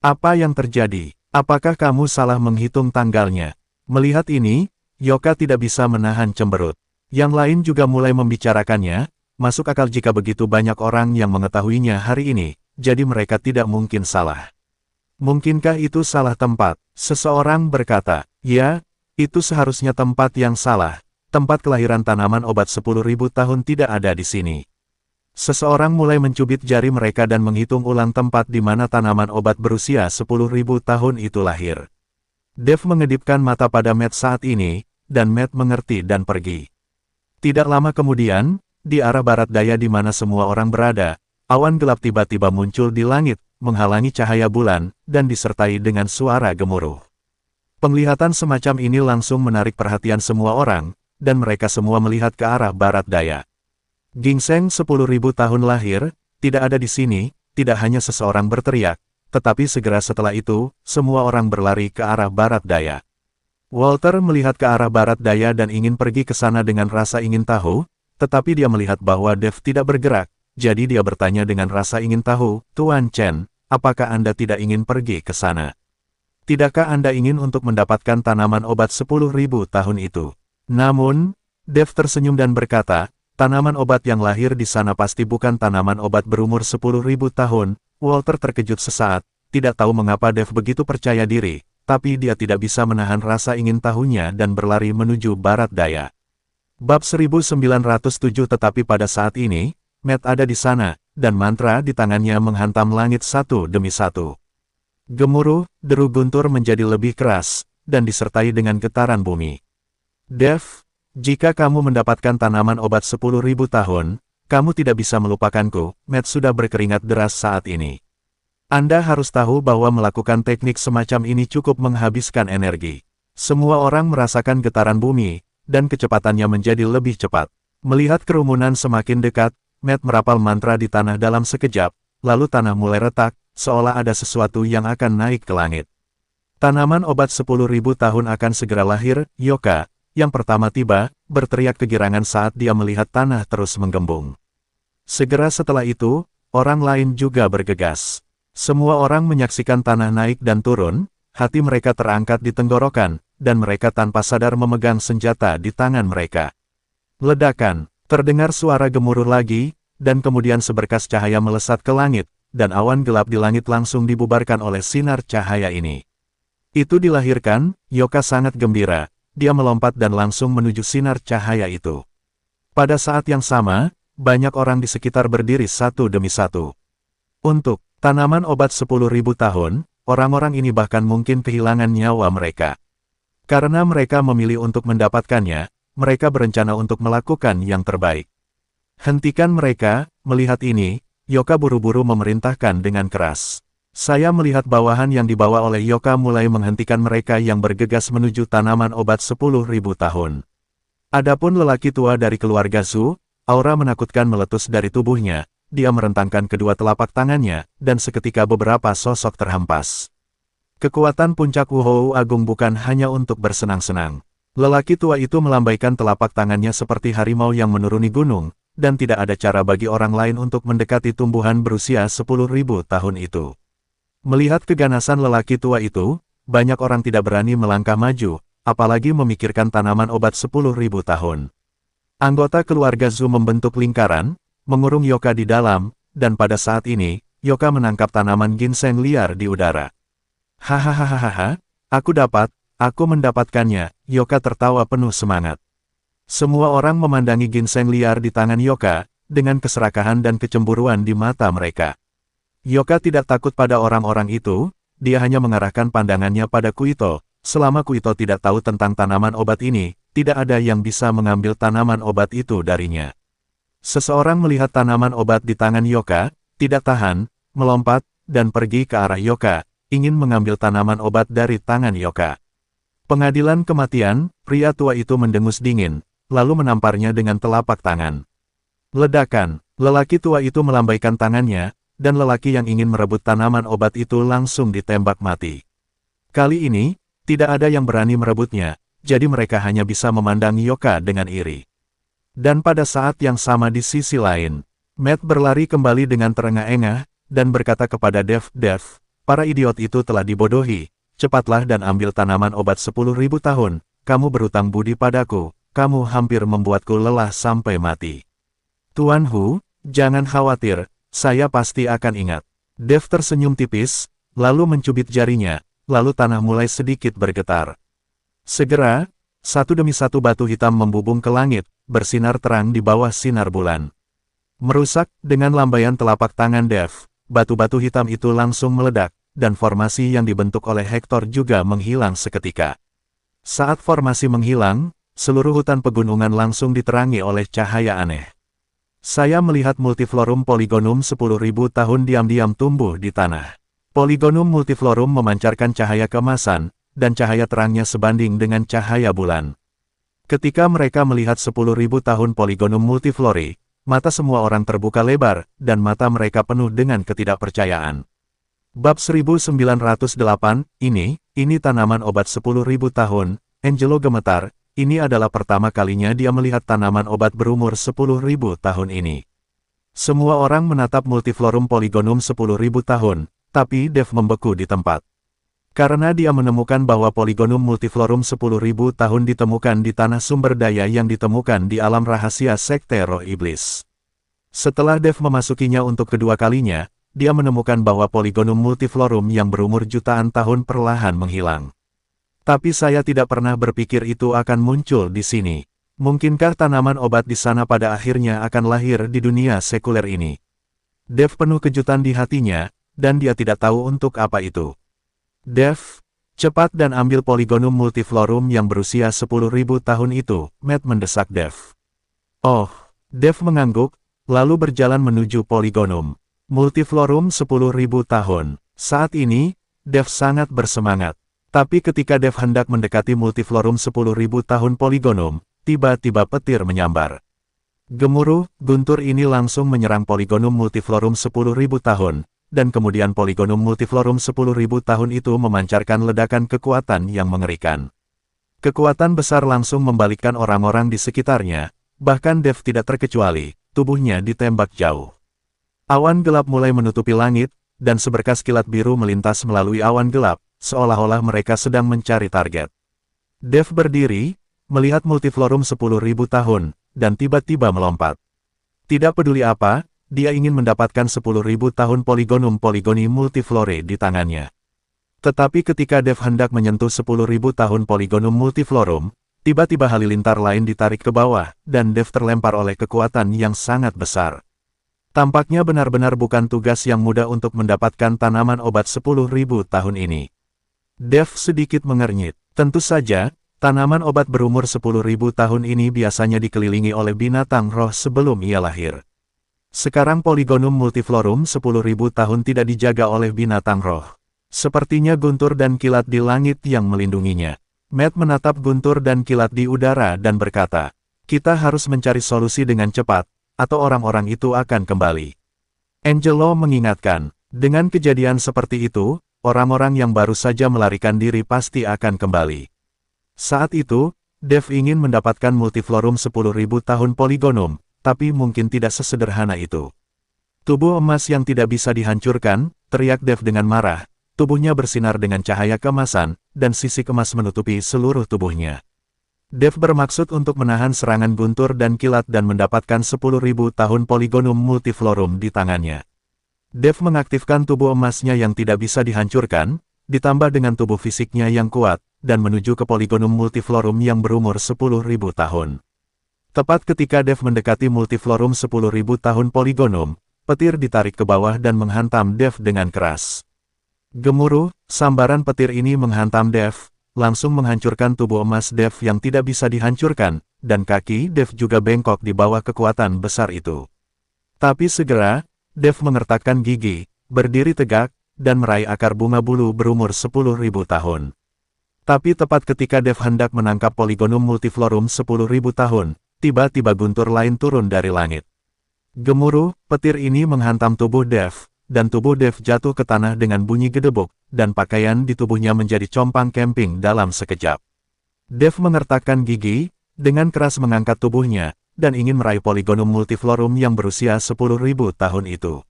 Apa yang terjadi? Apakah kamu salah menghitung tanggalnya? Melihat ini, Yoka tidak bisa menahan cemberut. Yang lain juga mulai membicarakannya, masuk akal jika begitu banyak orang yang mengetahuinya hari ini, jadi mereka tidak mungkin salah. Mungkinkah itu salah tempat? Seseorang berkata, ya, itu seharusnya tempat yang salah. Tempat kelahiran tanaman obat 10.000 tahun tidak ada di sini. Seseorang mulai mencubit jari mereka dan menghitung ulang tempat di mana tanaman obat berusia 10.000 tahun itu lahir. Dev mengedipkan mata pada Matt saat ini, dan Matt mengerti dan pergi. Tidak lama kemudian, di arah barat daya di mana semua orang berada, awan gelap tiba-tiba muncul di langit, menghalangi cahaya bulan, dan disertai dengan suara gemuruh. Penglihatan semacam ini langsung menarik perhatian semua orang, dan mereka semua melihat ke arah barat daya. Ginseng 10.000 tahun lahir, tidak ada di sini, tidak hanya seseorang berteriak, tetapi segera setelah itu, semua orang berlari ke arah barat daya. Walter melihat ke arah barat daya dan ingin pergi ke sana dengan rasa ingin tahu, tetapi dia melihat bahwa Dev tidak bergerak, jadi dia bertanya dengan rasa ingin tahu, Tuan Chen, apakah Anda tidak ingin pergi ke sana? Tidakkah Anda ingin untuk mendapatkan tanaman obat 10.000 tahun itu? Namun, Dev tersenyum dan berkata, tanaman obat yang lahir di sana pasti bukan tanaman obat berumur 10.000 tahun. Walter terkejut sesaat, tidak tahu mengapa Dev begitu percaya diri, tapi dia tidak bisa menahan rasa ingin tahunya dan berlari menuju barat daya. Bab 1907. Tetapi pada saat ini, Matt ada di sana, dan mantra di tangannya menghantam langit satu demi satu. Gemuruh, deru guntur menjadi lebih keras, dan disertai dengan getaran bumi. Dev, jika kamu mendapatkan tanaman obat 10.000 tahun, kamu tidak bisa melupakanku. Matt sudah berkeringat deras saat ini. Anda harus tahu bahwa melakukan teknik semacam ini cukup menghabiskan energi. Semua orang merasakan getaran bumi, dan kecepatannya menjadi lebih cepat. Melihat kerumunan semakin dekat, Matt merapal mantra di tanah dalam sekejap, lalu tanah mulai retak, seolah ada sesuatu yang akan naik ke langit. Tanaman obat 10.000 tahun akan segera lahir. Yoka, yang pertama tiba, berteriak kegirangan saat dia melihat tanah terus menggembung. Segera setelah itu, orang lain juga bergegas. Semua orang menyaksikan tanah naik dan turun, hati mereka terangkat di tenggorokan, dan mereka tanpa sadar memegang senjata di tangan mereka. Ledakan, terdengar suara gemuruh lagi, dan kemudian seberkas cahaya melesat ke langit, dan awan gelap di langit langsung dibubarkan oleh sinar cahaya ini. Itu dilahirkan, Yoka sangat gembira, dia melompat dan langsung menuju sinar cahaya itu. Pada saat yang sama, banyak orang di sekitar berdiri satu demi satu. Untuk tanaman obat 10.000 tahun, orang-orang ini bahkan mungkin kehilangan nyawa mereka. Karena mereka memilih untuk mendapatkannya, mereka berencana untuk melakukan yang terbaik. Hentikan mereka. Melihat ini, Yoka buru-buru memerintahkan dengan keras. Saya melihat bawahan yang dibawa oleh Yoka mulai menghentikan mereka yang bergegas menuju tanaman obat 10.000 tahun. Adapun lelaki tua dari keluarga Zhu, aura menakutkan meletus dari tubuhnya. Dia merentangkan kedua telapak tangannya, dan seketika beberapa sosok terhempas. Kekuatan puncak Wuhou Agung bukan hanya untuk bersenang-senang. Lelaki tua itu melambaikan telapak tangannya seperti harimau yang menuruni gunung, dan tidak ada cara bagi orang lain untuk mendekati tumbuhan berusia 10.000 tahun itu. Melihat keganasan lelaki tua itu, banyak orang tidak berani melangkah maju, apalagi memikirkan tanaman obat 10.000 tahun. Anggota keluarga Zhu membentuk lingkaran, mengurung Yoka di dalam, dan pada saat ini, Yoka menangkap tanaman ginseng liar di udara. Hahaha, aku mendapatkannya. Yoka tertawa penuh semangat. Semua orang memandangi ginseng liar di tangan Yoka, dengan keserakahan dan kecemburuan di mata mereka. Yoka tidak takut pada orang-orang itu, dia hanya mengarahkan pandangannya pada Kuito. Selama Kuito tidak tahu tentang tanaman obat ini, tidak ada yang bisa mengambil tanaman obat itu darinya. Seseorang melihat tanaman obat di tangan Yoka, tidak tahan, melompat, dan pergi ke arah Yoka, ingin mengambil tanaman obat dari tangan Yoka. Pengadilan kematian, pria tua itu mendengus dingin, lalu menamparnya dengan telapak tangan. Ledakan, lelaki tua itu melambaikan tangannya, dan lelaki yang ingin merebut tanaman obat itu langsung ditembak mati. Kali ini, tidak ada yang berani merebutnya, jadi mereka hanya bisa memandang Yoka dengan iri. Dan pada saat yang sama di sisi lain, Matt berlari kembali dengan terengah-engah, dan berkata kepada Dev, "Dev, para idiot itu telah dibodohi. Cepatlah dan ambil tanaman obat 10.000 tahun. Kamu berutang budi padaku, kamu hampir membuatku lelah sampai mati." "Tuan Hu, jangan khawatir, saya pasti akan ingat." Dev tersenyum tipis, lalu mencubit jarinya, lalu tanah mulai sedikit bergetar. Segera, satu demi satu batu hitam membubung ke langit, bersinar terang di bawah sinar bulan. Merusak, dengan lambaian telapak tangan Dev, batu-batu hitam itu langsung meledak, dan formasi yang dibentuk oleh Hector juga menghilang seketika. Saat formasi menghilang, seluruh hutan pegunungan langsung diterangi oleh cahaya aneh. Saya melihat Multiflorum Polygonum 10.000 tahun diam-diam tumbuh di tanah. Polygonum Multiflorum memancarkan cahaya keemasan, dan cahaya terangnya sebanding dengan cahaya bulan. Ketika mereka melihat 10.000 tahun Polygonum Multiflori, mata semua orang terbuka lebar, dan mata mereka penuh dengan ketidakpercayaan. Bab 1908, ini tanaman obat 10.000 tahun, Angelo gemetar. Ini adalah pertama kalinya dia melihat tanaman obat berumur 10.000 tahun ini. Semua orang menatap Multiflorum Polygonum 10.000 tahun, tapi Dev membeku di tempat. Karena dia menemukan bahwa Polygonum Multiflorum 10.000 tahun ditemukan di tanah sumber daya yang ditemukan di alam rahasia Sekte Roh Iblis. Setelah Dev memasukinya untuk kedua kalinya, dia menemukan bahwa Polygonum Multiflorum yang berumur jutaan tahun perlahan menghilang. Tapi saya tidak pernah berpikir itu akan muncul di sini. Mungkinkah tanaman obat di sana pada akhirnya akan lahir di dunia sekuler ini? Dev penuh kejutan di hatinya, dan dia tidak tahu untuk apa itu. "Dev, cepat dan ambil Polygonum Multiflorum yang berusia 10.000 tahun itu," Matt mendesak Dev. "Oh," Dev mengangguk, lalu berjalan menuju Polygonum Multiflorum 10.000 tahun. Saat ini, Dev sangat bersemangat. Tapi ketika Dev hendak mendekati Multiflorum 10.000 tahun Polygonum, tiba-tiba petir menyambar. Gemuruh, guntur ini langsung menyerang Polygonum Multiflorum 10.000 tahun, dan kemudian Polygonum Multiflorum 10.000 tahun itu memancarkan ledakan kekuatan yang mengerikan. Kekuatan besar langsung membalikkan orang-orang di sekitarnya, bahkan Dev tidak terkecuali, tubuhnya ditembak jauh. Awan gelap mulai menutupi langit, dan seberkas kilat biru melintas melalui awan gelap, seolah-olah mereka sedang mencari target. Dev berdiri, melihat Multiflorum 10.000 tahun, dan tiba-tiba melompat. Tidak peduli apa, dia ingin mendapatkan 10.000 tahun Polygonum Polygoni Multiflore di tangannya. Tetapi ketika Dev hendak menyentuh 10.000 tahun Polygonum Multiflorum, tiba-tiba halilintar lain ditarik ke bawah, dan Dev terlempar oleh kekuatan yang sangat besar. Tampaknya benar-benar bukan tugas yang mudah untuk mendapatkan tanaman obat 10.000 tahun ini. Dev sedikit mengernyit. Tentu saja, tanaman obat berumur 10.000 tahun ini biasanya dikelilingi oleh binatang roh sebelum ia lahir. Sekarang Polygonum Multiflorum 10.000 tahun tidak dijaga oleh binatang roh. Sepertinya guntur dan kilat di langit yang melindunginya. Matt menatap guntur dan kilat di udara dan berkata, "Kita harus mencari solusi dengan cepat, atau orang-orang itu akan kembali." Angelo mengingatkan, dengan kejadian seperti itu, orang-orang yang baru saja melarikan diri pasti akan kembali. Saat itu, Dev ingin mendapatkan Multiflorum 10.000 tahun Polygonum, tapi mungkin tidak sesederhana itu. "Tubuh emas yang tidak bisa dihancurkan," teriak Dev dengan marah, tubuhnya bersinar dengan cahaya keemasan, dan sisik emas menutupi seluruh tubuhnya. Dev bermaksud untuk menahan serangan guntur dan kilat dan mendapatkan 10.000 tahun Polygonum Multiflorum di tangannya. Dev mengaktifkan tubuh emasnya yang tidak bisa dihancurkan, ditambah dengan tubuh fisiknya yang kuat, dan menuju ke Polygonum Multiflorum yang berumur 10.000 tahun. Tepat ketika Dev mendekati Multiflorum 10.000 tahun Polygonum, petir ditarik ke bawah dan menghantam Dev dengan keras. Gemuruh, sambaran petir ini menghantam Dev, langsung menghancurkan tubuh emas Dev yang tidak bisa dihancurkan, dan kaki Dev juga bengkok di bawah kekuatan besar itu. Tapi segera, Dev mengertakkan gigi, berdiri tegak, dan meraih akar bunga bulu berumur 10.000 tahun. Tapi tepat ketika Dev hendak menangkap Polygonum Multiflorum 10.000 tahun, tiba-tiba guntur lain turun dari langit. Gemuruh, petir ini menghantam tubuh Dev, dan tubuh Dev jatuh ke tanah dengan bunyi gedebuk, dan pakaian di tubuhnya menjadi compang camping dalam sekejap. Dev mengertakkan gigi, dengan keras mengangkat tubuhnya, dan ingin meraih Polygonum multiflorum yang berusia 10.000 tahun itu.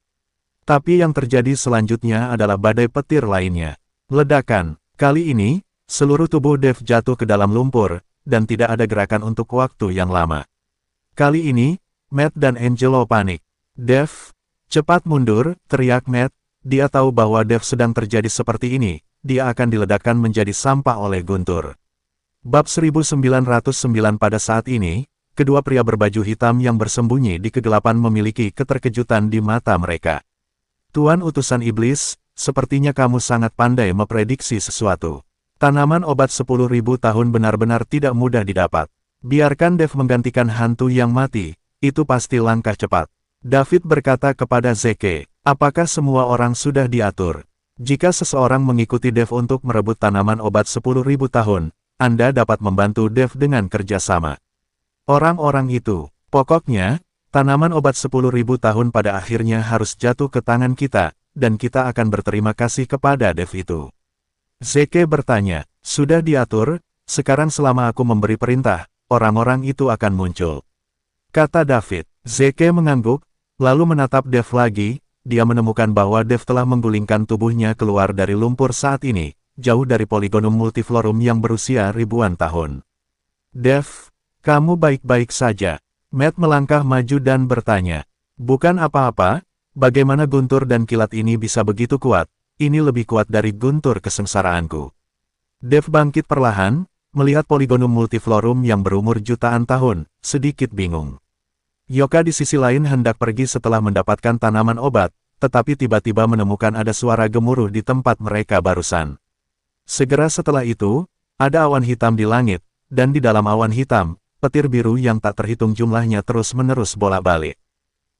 Tapi yang terjadi selanjutnya adalah badai petir lainnya. Ledakan. Kali ini, seluruh tubuh Dev jatuh ke dalam lumpur, dan tidak ada gerakan untuk waktu yang lama. Kali ini, Matt dan Angelo panik. "Dev, cepat mundur," teriak Matt. Dia tahu bahwa Dev sedang terjadi seperti ini, dia akan diledakkan menjadi sampah oleh guntur. Bab 1909. Pada saat ini, kedua pria berbaju hitam yang bersembunyi di kegelapan memiliki keterkejutan di mata mereka. "Tuan utusan iblis, sepertinya kamu sangat pandai memprediksi sesuatu. Tanaman obat 10.000 tahun benar-benar tidak mudah didapat. Biarkan Dev menggantikan hantu yang mati, itu pasti langkah cepat." David berkata kepada Zeke, "Apakah semua orang sudah diatur? Jika seseorang mengikuti Dev untuk merebut tanaman obat 10.000 tahun, Anda dapat membantu Dev dengan kerjasama. Orang-orang itu, pokoknya, tanaman obat 10.000 tahun pada akhirnya harus jatuh ke tangan kita, dan kita akan berterima kasih kepada Dev itu." Zeke bertanya, "Sudah diatur? Sekarang selama aku memberi perintah, orang-orang itu akan muncul," kata David. Zeke mengangguk, lalu menatap Dev lagi. Dia menemukan bahwa Dev telah menggulingkan tubuhnya keluar dari lumpur saat ini, jauh dari Polygonum multiflorum yang berusia ribuan tahun. "Dev, kamu baik-baik saja?" Matt melangkah maju dan bertanya. "Bukan apa-apa, bagaimana guntur dan kilat ini bisa begitu kuat? Ini lebih kuat dari guntur kesengsaraanku." Dev bangkit perlahan, melihat Polygonum multiflorum yang berumur jutaan tahun, sedikit bingung. Yoka di sisi lain hendak pergi setelah mendapatkan tanaman obat, tetapi tiba-tiba menemukan ada suara gemuruh di tempat mereka barusan. Segera setelah itu, ada awan hitam di langit, dan di dalam awan hitam, petir biru yang tak terhitung jumlahnya terus-menerus bolak-balik.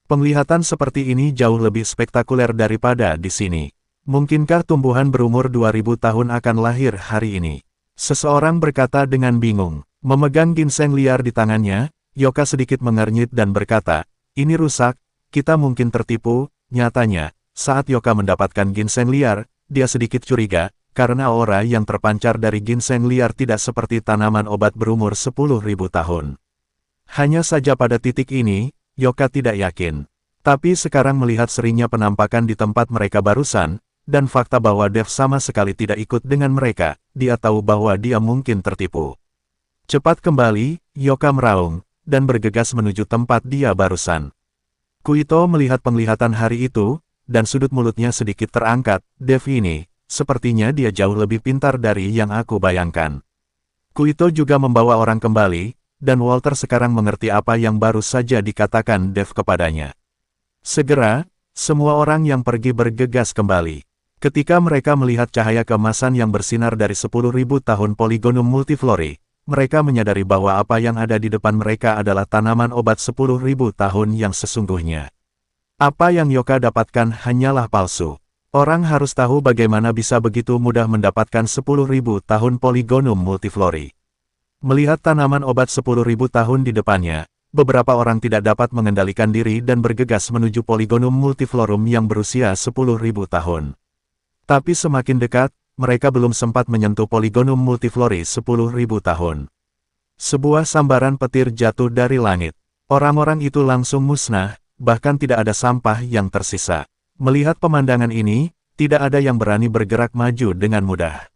Penglihatan seperti ini jauh lebih spektakuler daripada di sini. "Mungkinkah tumbuhan berumur 2000 tahun akan lahir hari ini?" Seseorang berkata dengan bingung. Memegang ginseng liar di tangannya, Yoka sedikit mengernyit dan berkata, "Ini rusak, kita mungkin tertipu." Nyatanya, saat Yoka mendapatkan ginseng liar, dia sedikit curiga, karena aura yang terpancar dari ginseng liar tidak seperti tanaman obat berumur 10.000 tahun. Hanya saja pada titik ini, Yoka tidak yakin. Tapi sekarang melihat seringnya penampakan di tempat mereka barusan, dan fakta bahwa Dev sama sekali tidak ikut dengan mereka, dia tahu bahwa dia mungkin tertipu. "Cepat kembali," Yoka meraung, dan bergegas menuju tempat dia barusan. Kuito melihat penglihatan hari itu, dan sudut mulutnya sedikit terangkat. "Dev ini, sepertinya dia jauh lebih pintar dari yang aku bayangkan." Kuito juga membawa orang kembali, dan Walter sekarang mengerti apa yang baru saja dikatakan Dev kepadanya. Segera, semua orang yang pergi bergegas kembali. Ketika mereka melihat cahaya keemasan yang bersinar dari 10.000 tahun Polygonum multiflori, mereka menyadari bahwa apa yang ada di depan mereka adalah tanaman obat 10.000 tahun yang sesungguhnya. Apa yang Yoka dapatkan hanyalah palsu. Orang harus tahu bagaimana bisa begitu mudah mendapatkan 10.000 tahun Polygonum multiflori. Melihat tanaman obat 10.000 tahun di depannya, beberapa orang tidak dapat mengendalikan diri dan bergegas menuju Polygonum multiflorum yang berusia 10.000 tahun. Tapi semakin dekat, mereka belum sempat menyentuh Polygonum multiflori 10.000 tahun. Sebuah sambaran petir jatuh dari langit. Orang-orang itu langsung musnah, bahkan tidak ada sampah yang tersisa. Melihat pemandangan ini, tidak ada yang berani bergerak maju dengan mudah.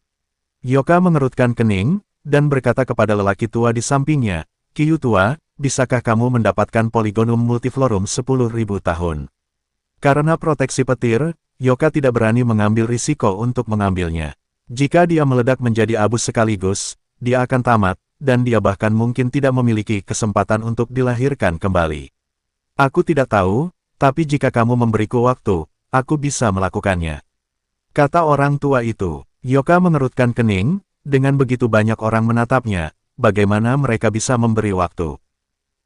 Yoka mengerutkan kening, dan berkata kepada lelaki tua di sampingnya, "Kiyu tua, bisakah kamu mendapatkan Polygonum multiflorum 10.000 tahun?" Karena proteksi petir, Yoka tidak berani mengambil risiko untuk mengambilnya. Jika dia meledak menjadi abu sekaligus, dia akan tamat, dan dia bahkan mungkin tidak memiliki kesempatan untuk dilahirkan kembali. "Aku tidak tahu, tapi jika kamu memberiku waktu, aku bisa melakukannya," kata orang tua itu. Yoka mengerutkan kening, dengan begitu banyak orang menatapnya, bagaimana mereka bisa memberi waktu?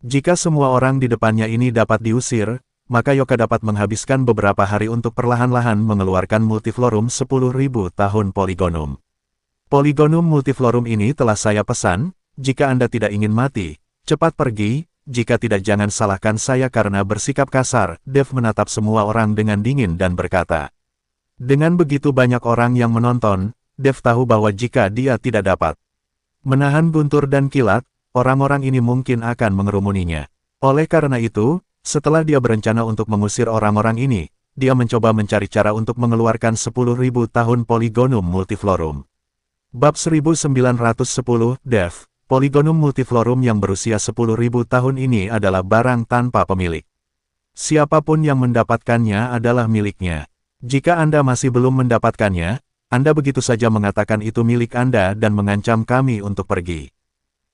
Jika semua orang di depannya ini dapat diusir, maka Yoka dapat menghabiskan beberapa hari untuk perlahan-lahan mengeluarkan multiflorum 10.000 tahun Polygonum. Polygonum multiflorum ini telah saya pesan, jika Anda tidak ingin mati, cepat pergi, jika tidak jangan salahkan saya karena bersikap kasar. Dev menatap semua orang dengan dingin dan berkata. Dengan begitu banyak orang yang menonton, Dev tahu bahwa jika dia tidak dapat menahan guntur dan kilat, orang-orang ini mungkin akan mengerumuninya. Oleh karena itu, setelah dia berencana untuk mengusir orang-orang ini, dia mencoba mencari cara untuk mengeluarkan 10.000 tahun Polygonum multiflorum. Bab 1910, Dev. Polygonum multiflorum yang berusia 10.000 tahun ini adalah barang tanpa pemilik. Siapapun yang mendapatkannya adalah miliknya. Jika Anda masih belum mendapatkannya, Anda begitu saja mengatakan itu milik Anda dan mengancam kami untuk pergi.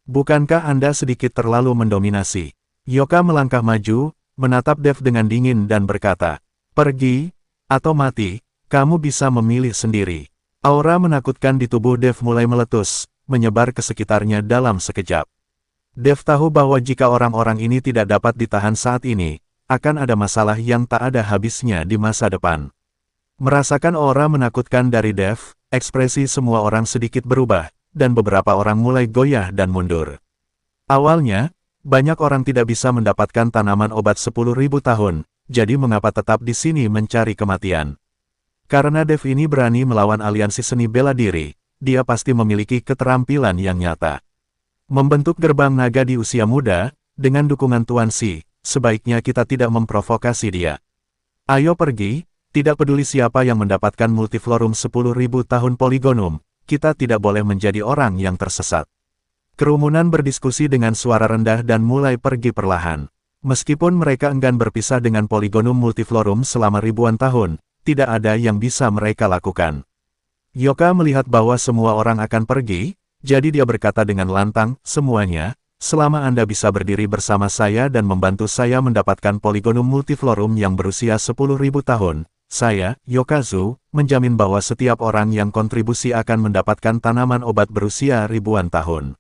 Bukankah Anda sedikit terlalu mendominasi? Yoka melangkah maju, menatap Dev dengan dingin dan berkata, "Pergi, atau mati, kamu bisa memilih sendiri." Aura menakutkan di tubuh Dev mulai meletus, menyebar ke sekitarnya dalam sekejap. Dev tahu bahwa jika orang-orang ini tidak dapat ditahan saat ini, akan ada masalah yang tak ada habisnya di masa depan. Merasakan aura menakutkan dari Dev, ekspresi semua orang sedikit berubah, dan beberapa orang mulai goyah dan mundur. Awalnya, banyak orang tidak bisa mendapatkan tanaman obat 10.000 tahun, jadi mengapa tetap di sini mencari kematian? Karena Dev ini berani melawan aliansi seni bela diri, dia pasti memiliki keterampilan yang nyata. Membentuk gerbang naga di usia muda, dengan dukungan Tuan Si, sebaiknya kita tidak memprovokasi dia. Ayo pergi, tidak peduli siapa yang mendapatkan multiflorum 10.000 tahun Polygonum, kita tidak boleh menjadi orang yang tersesat. Kerumunan berdiskusi dengan suara rendah dan mulai pergi perlahan. Meskipun mereka enggan berpisah dengan Polygonum multiflorum selama ribuan tahun, tidak ada yang bisa mereka lakukan. Yoka melihat bahwa semua orang akan pergi, jadi dia berkata dengan lantang, "Semuanya, selama Anda bisa berdiri bersama saya dan membantu saya mendapatkan Polygonum multiflorum yang berusia 10.000 tahun, saya, Yokazu, menjamin bahwa setiap orang yang kontribusi akan mendapatkan tanaman obat berusia ribuan tahun.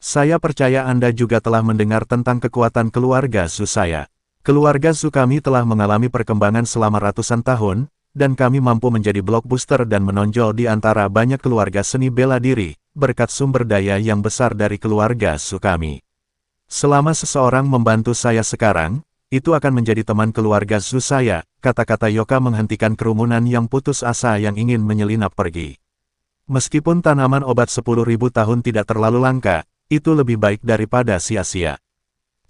Saya percaya Anda juga telah mendengar tentang kekuatan keluarga Zu saya. Keluarga Zu kami telah mengalami perkembangan selama ratusan tahun, dan kami mampu menjadi blockbuster dan menonjol di antara banyak keluarga seni bela diri, berkat sumber daya yang besar dari keluarga Zu kami. Selama seseorang membantu saya sekarang, itu akan menjadi teman keluarga Zu saya." Kata-kata Yoka menghentikan kerumunan yang putus asa yang ingin menyelinap pergi. Meskipun tanaman obat 10.000 tahun tidak terlalu langka, itu lebih baik daripada sia-sia.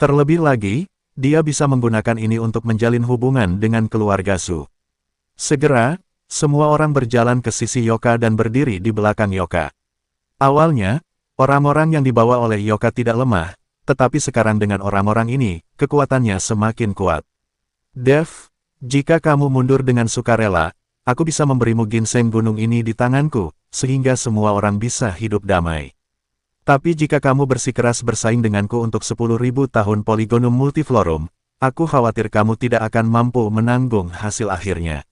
Terlebih lagi, dia bisa menggunakan ini untuk menjalin hubungan dengan keluarga Zu. Segera, semua orang berjalan ke sisi Yoka dan berdiri di belakang Yoka. Awalnya, orang-orang yang dibawa oleh Yoka tidak lemah, tetapi sekarang dengan orang-orang ini, kekuatannya semakin kuat. "Dev, jika kamu mundur dengan sukarela, aku bisa memberimu ginseng gunung ini di tanganku, sehingga semua orang bisa hidup damai. Tapi jika kamu bersikeras bersaing denganku untuk 10.000 tahun Polygonum multiflorum, aku khawatir kamu tidak akan mampu menanggung hasil akhirnya."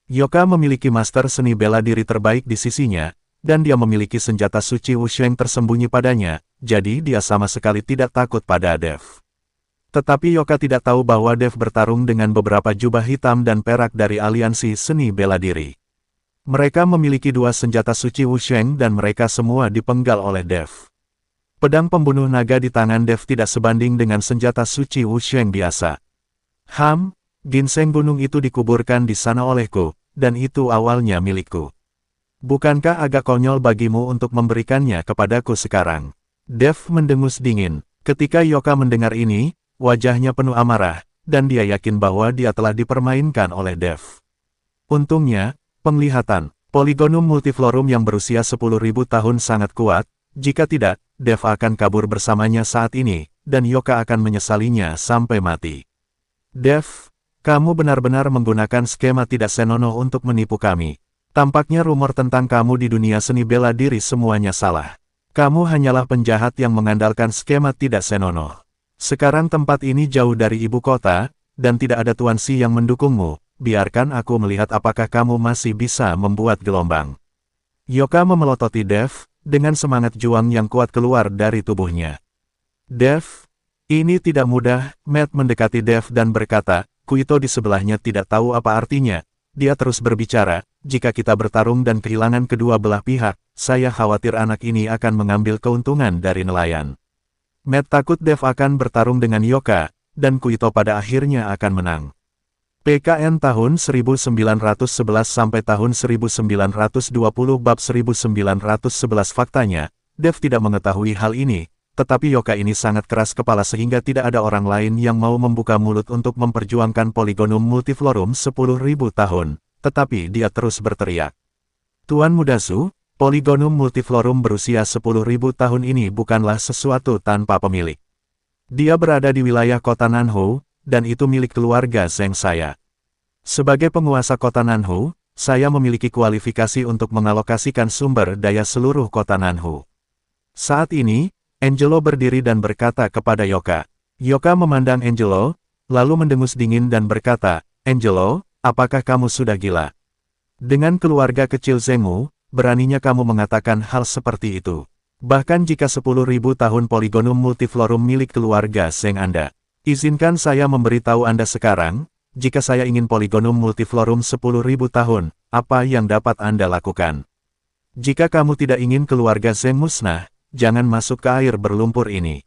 Yoka memiliki master seni bela diri terbaik di sisinya, dan dia memiliki senjata suci Wusheng tersembunyi padanya, jadi dia sama sekali tidak takut pada Dev. Tetapi Yoka tidak tahu bahwa Dev bertarung dengan beberapa jubah hitam dan perak dari aliansi seni bela diri. Mereka memiliki dua senjata suci Wusheng dan mereka semua dipenggal oleh Dev. Pedang pembunuh naga di tangan Dev tidak sebanding dengan senjata suci Wusheng biasa. Ginseng gunung itu dikuburkan di sana olehku, dan itu awalnya milikku. Bukankah agak konyol bagimu untuk memberikannya kepadaku sekarang? Dev mendengus dingin. Ketika Yoka mendengar ini, wajahnya penuh amarah, dan dia yakin bahwa dia telah dipermainkan oleh Dev. Untungnya, penglihatan Polygonum multiflorum yang berusia 10.000 tahun sangat kuat, jika tidak, Dev akan kabur bersamanya saat ini, dan Yoka akan menyesalinya sampai mati. "Dev, kamu benar-benar menggunakan skema tidak senonoh untuk menipu kami. Tampaknya rumor tentang kamu di dunia seni bela diri semuanya salah. Kamu hanyalah penjahat yang mengandalkan skema tidak senonoh. Sekarang tempat ini jauh dari ibu kota, dan tidak ada Tuan Si yang mendukungmu. Biarkan aku melihat apakah kamu masih bisa membuat gelombang." Yoka memelototi Dev, dengan semangat juang yang kuat keluar dari tubuhnya. "Dev, ini tidak mudah." Matt mendekati Dev dan berkata, Kuito di sebelahnya tidak tahu apa artinya. Dia terus berbicara, "Jika kita bertarung dan kehilangan kedua belah pihak, saya khawatir anak ini akan mengambil keuntungan dari nelayan." Matt takut Dev akan bertarung dengan Yoka, dan Kuito pada akhirnya akan menang. PKN tahun 1911 sampai tahun 1920 bab 1911 faktanya, Dev tidak mengetahui hal ini, tetapi Yoka ini sangat keras kepala sehingga tidak ada orang lain yang mau membuka mulut untuk memperjuangkan Polygonum Multiflorum 10.000 tahun, tetapi dia terus berteriak. Tuan Muda Zhu, Polygonum Multiflorum berusia 10.000 tahun ini bukanlah sesuatu tanpa pemilik. Dia berada di wilayah kota Nanhou, dan itu milik keluarga Zheng saya. Sebagai penguasa kota Nanhou, saya memiliki kualifikasi untuk mengalokasikan sumber daya seluruh kota Nanhou. Saat ini, Angelo berdiri dan berkata kepada Yoka. Yoka memandang Angelo, lalu mendengus dingin dan berkata, Angelo, apakah kamu sudah gila? Dengan keluarga kecil Zhengmu, beraninya kamu mengatakan hal seperti itu. Bahkan jika 10.000 tahun Polygonum Multiflorum milik keluarga Zheng Anda. Izinkan saya memberitahu Anda sekarang, jika saya ingin Polygonum Multiflorum 10.000 tahun, apa yang dapat Anda lakukan? Jika kamu tidak ingin keluarga Zheng musnah, jangan masuk ke air berlumpur ini.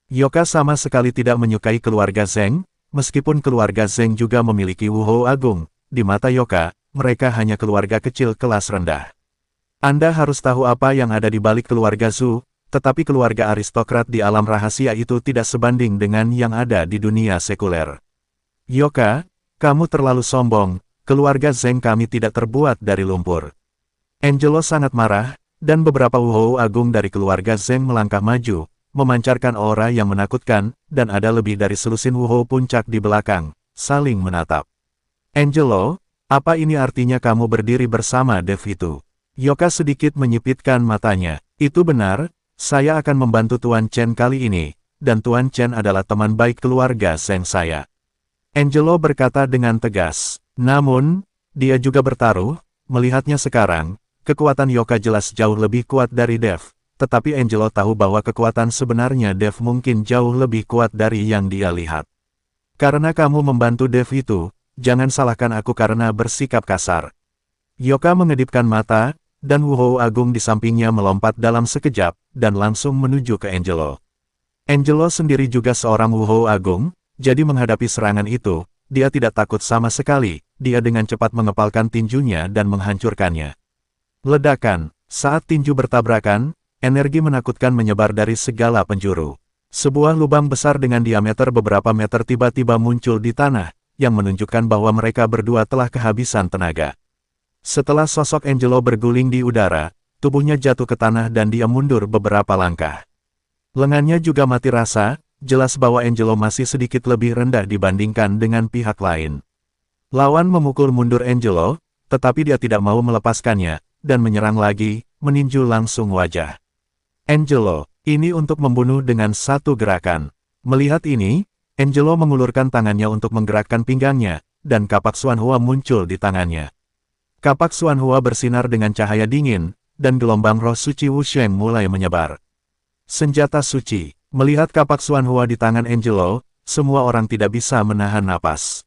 Yoka sama sekali tidak menyukai keluarga Zheng, meskipun keluarga Zheng juga memiliki Wuhou Agung. Di mata Yoka, mereka hanya keluarga kecil kelas rendah. Anda harus tahu apa yang ada di balik keluarga Zhu, tetapi keluarga aristokrat di alam rahasia itu tidak sebanding dengan yang ada di dunia sekuler. Yoka, kamu terlalu sombong, keluarga Zheng kami tidak terbuat dari lumpur. Angelo sangat marah, dan beberapa Wuhou Agung dari keluarga Zheng melangkah maju, memancarkan aura yang menakutkan, dan ada lebih dari selusin Wuhou puncak di belakang, saling menatap. Angelo, apa ini artinya kamu berdiri bersama Dev itu? Yoka sedikit menyipitkan matanya. Itu benar, saya akan membantu Tuan Chen kali ini, dan Tuan Chen adalah teman baik keluarga Zheng saya. Angelo berkata dengan tegas. Namun, dia juga bertaruh, melihatnya sekarang, kekuatan Yoka jelas jauh lebih kuat dari Dev, tetapi Angelo tahu bahwa kekuatan sebenarnya Dev mungkin jauh lebih kuat dari yang dia lihat. Karena kamu membantu Dev itu, jangan salahkan aku karena bersikap kasar. Yoka mengedipkan mata, dan Wuhou Agung di sampingnya melompat dalam sekejap, dan langsung menuju ke Angelo. Angelo sendiri juga seorang Wuhou Agung, jadi menghadapi serangan itu, dia tidak takut sama sekali, dia dengan cepat mengepalkan tinjunya dan menghancurkannya. Ledakan, saat tinju bertabrakan, energi menakutkan menyebar dari segala penjuru. Sebuah lubang besar dengan diameter beberapa meter tiba-tiba muncul di tanah, yang menunjukkan bahwa mereka berdua telah kehabisan tenaga. Setelah sosok Angelo berguling di udara, tubuhnya jatuh ke tanah dan dia mundur beberapa langkah. Lengannya juga mati rasa, jelas bahwa Angelo masih sedikit lebih rendah dibandingkan dengan pihak lain. Lawan memukul mundur Angelo, tetapi dia tidak mau melepaskannya, dan menyerang lagi, meninju langsung wajah. Angelo, ini untuk membunuh dengan satu gerakan. Melihat ini, Angelo mengulurkan tangannya untuk menggerakkan pinggangnya, dan kapak Xuanhua muncul di tangannya. Kapak Xuanhua bersinar dengan cahaya dingin, dan gelombang roh suci Wusheng mulai menyebar. Senjata suci, melihat kapak Xuanhua di tangan Angelo, semua orang tidak bisa menahan napas.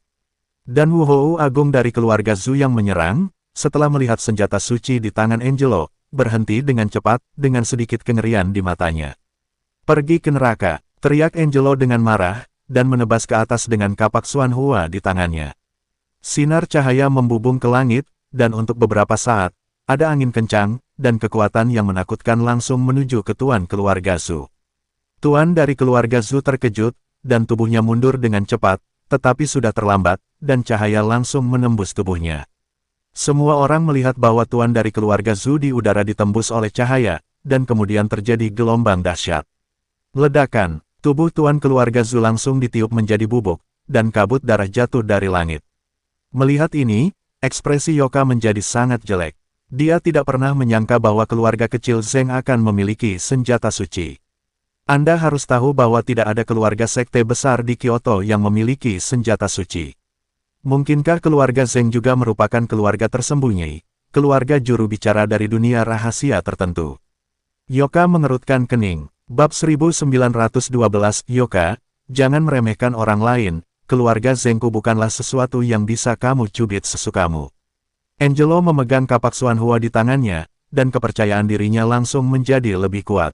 Dan Wuhou Agung dari keluarga Zhu yang menyerang, setelah melihat senjata suci di tangan Angelo, berhenti dengan cepat, dengan sedikit kengerian di matanya. Pergi ke neraka, teriak Angelo dengan marah, dan menebas ke atas dengan kapak Xuanhua di tangannya. Sinar cahaya membubung ke langit, dan untuk beberapa saat, ada angin kencang, dan kekuatan yang menakutkan langsung menuju ke tuan keluarga Zhu. Tuan dari keluarga Zhu terkejut, dan tubuhnya mundur dengan cepat, tetapi sudah terlambat, dan cahaya langsung menembus tubuhnya. Semua orang melihat bahwa tuan dari keluarga Zhu di udara ditembus oleh cahaya, dan kemudian terjadi gelombang dahsyat. Ledakan. Tubuh tuan keluarga Zhu langsung ditiup menjadi bubuk, dan kabut darah jatuh dari langit. Melihat ini, ekspresi Yoka menjadi sangat jelek. Dia tidak pernah menyangka bahwa keluarga kecil Zheng akan memiliki senjata suci. Anda harus tahu bahwa tidak ada keluarga sekte besar di Kyoto yang memiliki senjata suci. Mungkinkah keluarga Zheng juga merupakan keluarga tersembunyi, keluarga juru bicara dari dunia rahasia tertentu? Yoka mengerutkan kening. Bab 1912 Yoka, jangan meremehkan orang lain, keluarga Zhengku bukanlah sesuatu yang bisa kamu cubit sesukamu. Angelo memegang kapak Xuanhua di tangannya, dan kepercayaan dirinya langsung menjadi lebih kuat.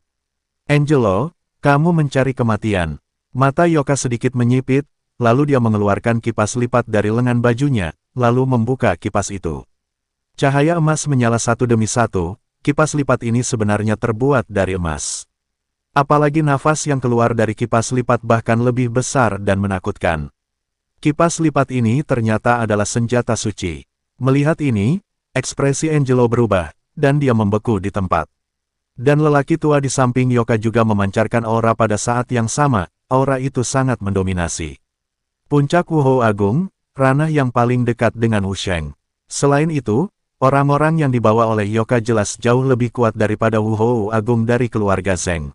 Angelo, kamu mencari kematian. Mata Yoka sedikit menyipit, lalu dia mengeluarkan kipas lipat dari lengan bajunya, lalu membuka kipas itu. Cahaya emas menyala satu demi satu, kipas lipat ini sebenarnya terbuat dari emas. Apalagi nafas yang keluar dari kipas lipat bahkan lebih besar dan menakutkan. Kipas lipat ini ternyata adalah senjata suci. Melihat ini, ekspresi Angelo berubah, dan dia membeku di tempat. Dan lelaki tua di samping Yoka juga memancarkan aura pada saat yang sama, aura itu sangat mendominasi. Puncak Wuhou Agung, ranah yang paling dekat dengan Wusheng. Selain itu, orang-orang yang dibawa oleh Yoka jelas jauh lebih kuat daripada Wuhou Agung dari keluarga Zheng.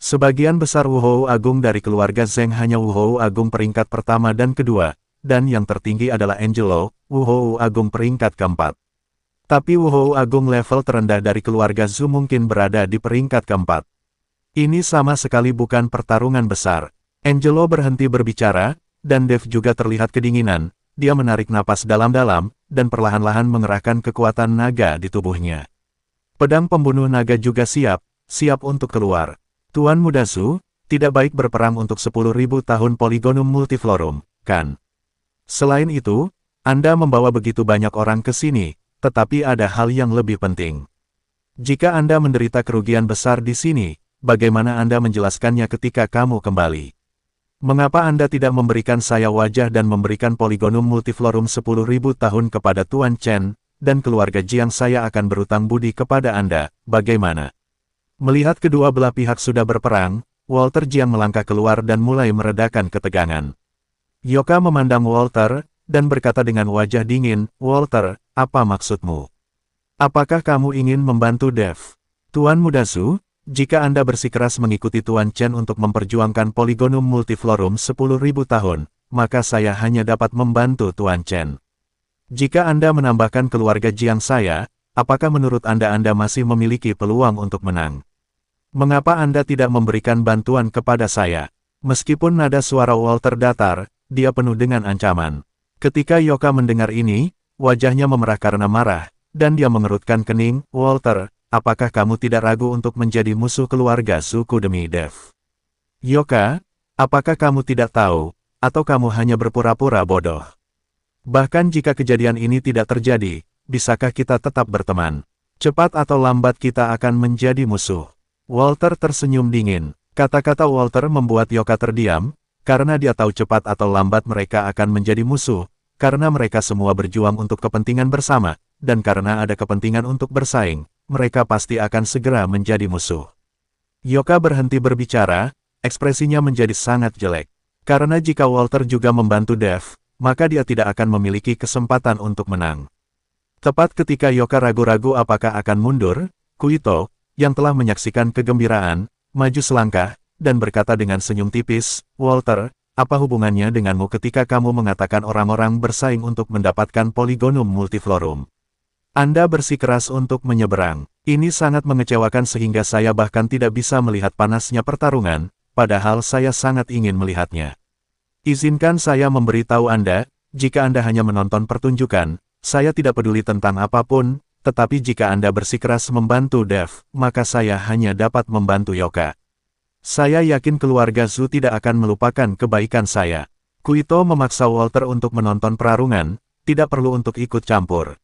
Sebagian besar Wuhou Agung dari keluarga Zheng hanya Wuhou Agung peringkat pertama dan kedua, dan yang tertinggi adalah Angelo, Wuhou Agung peringkat keempat. Tapi Wuhou Agung level terendah dari keluarga Zhu mungkin berada di peringkat keempat. Ini sama sekali bukan pertarungan besar. Angelo berhenti berbicara, dan Dev juga terlihat kedinginan. Dia menarik napas dalam-dalam, dan perlahan-lahan mengerahkan kekuatan naga di tubuhnya. Pedang pembunuh naga juga siap untuk keluar. Tuan Muda Zhu, tidak baik berperang untuk 10.000 tahun Polygonum Multiflorum, kan? Selain itu, Anda membawa begitu banyak orang ke sini, tetapi ada hal yang lebih penting. Jika Anda menderita kerugian besar di sini, bagaimana Anda menjelaskannya ketika kamu kembali? Mengapa Anda tidak memberikan saya wajah dan memberikan Polygonum Multiflorum 10.000 tahun kepada Tuan Chen, dan keluarga Jiang saya akan berutang budi kepada Anda, bagaimana? Melihat kedua belah pihak sudah berperang, Walter Jiang melangkah keluar dan mulai meredakan ketegangan. Yoka memandang Walter, dan berkata dengan wajah dingin, "Walter, apa maksudmu? Apakah kamu ingin membantu Dev? Tuan Muda Zhu, jika Anda bersikeras mengikuti Tuan Chen untuk memperjuangkan Polygonum Multiflorum 10.000 tahun, maka saya hanya dapat membantu Tuan Chen. Jika Anda menambahkan keluarga Jiang saya, apakah menurut Anda masih memiliki peluang untuk menang? Mengapa Anda tidak memberikan bantuan kepada saya?" Meskipun nada suara Walter datar, dia penuh dengan ancaman. Ketika Yoka mendengar ini, wajahnya memerah karena marah, dan dia mengerutkan kening. "Walter, apakah kamu tidak ragu untuk menjadi musuh keluarga suku demi Dev? Yoka, apakah kamu tidak tahu, atau kamu hanya berpura-pura bodoh? Bahkan jika kejadian ini tidak terjadi, bisakah kita tetap berteman? Cepat atau lambat kita akan menjadi musuh." Walter tersenyum dingin. Kata-kata Walter membuat Yoka terdiam, karena dia tahu cepat atau lambat mereka akan menjadi musuh, karena mereka semua berjuang untuk kepentingan bersama, dan karena ada kepentingan untuk bersaing, mereka pasti akan segera menjadi musuh. Yoka berhenti berbicara, ekspresinya menjadi sangat jelek. Karena jika Walter juga membantu Dev, maka dia tidak akan memiliki kesempatan untuk menang. Tepat ketika Yoka ragu-ragu apakah akan mundur, Kuito, yang telah menyaksikan kegembiraan, maju selangkah, dan berkata dengan senyum tipis, "Walter, apa hubungannya denganmu ketika kamu mengatakan orang-orang bersaing untuk mendapatkan Polygonum Multiflorum? Anda bersikeras untuk menyeberang. Ini sangat mengecewakan sehingga saya bahkan tidak bisa melihat panasnya pertarungan, padahal saya sangat ingin melihatnya. Izinkan saya memberitahu Anda, jika Anda hanya menonton pertunjukan, saya tidak peduli tentang apapun, tetapi jika Anda bersikeras membantu Dev, maka saya hanya dapat membantu Yoka. Saya yakin keluarga Zhu tidak akan melupakan kebaikan saya." Kuito memaksa Walter untuk menonton pertarungan, tidak perlu untuk ikut campur.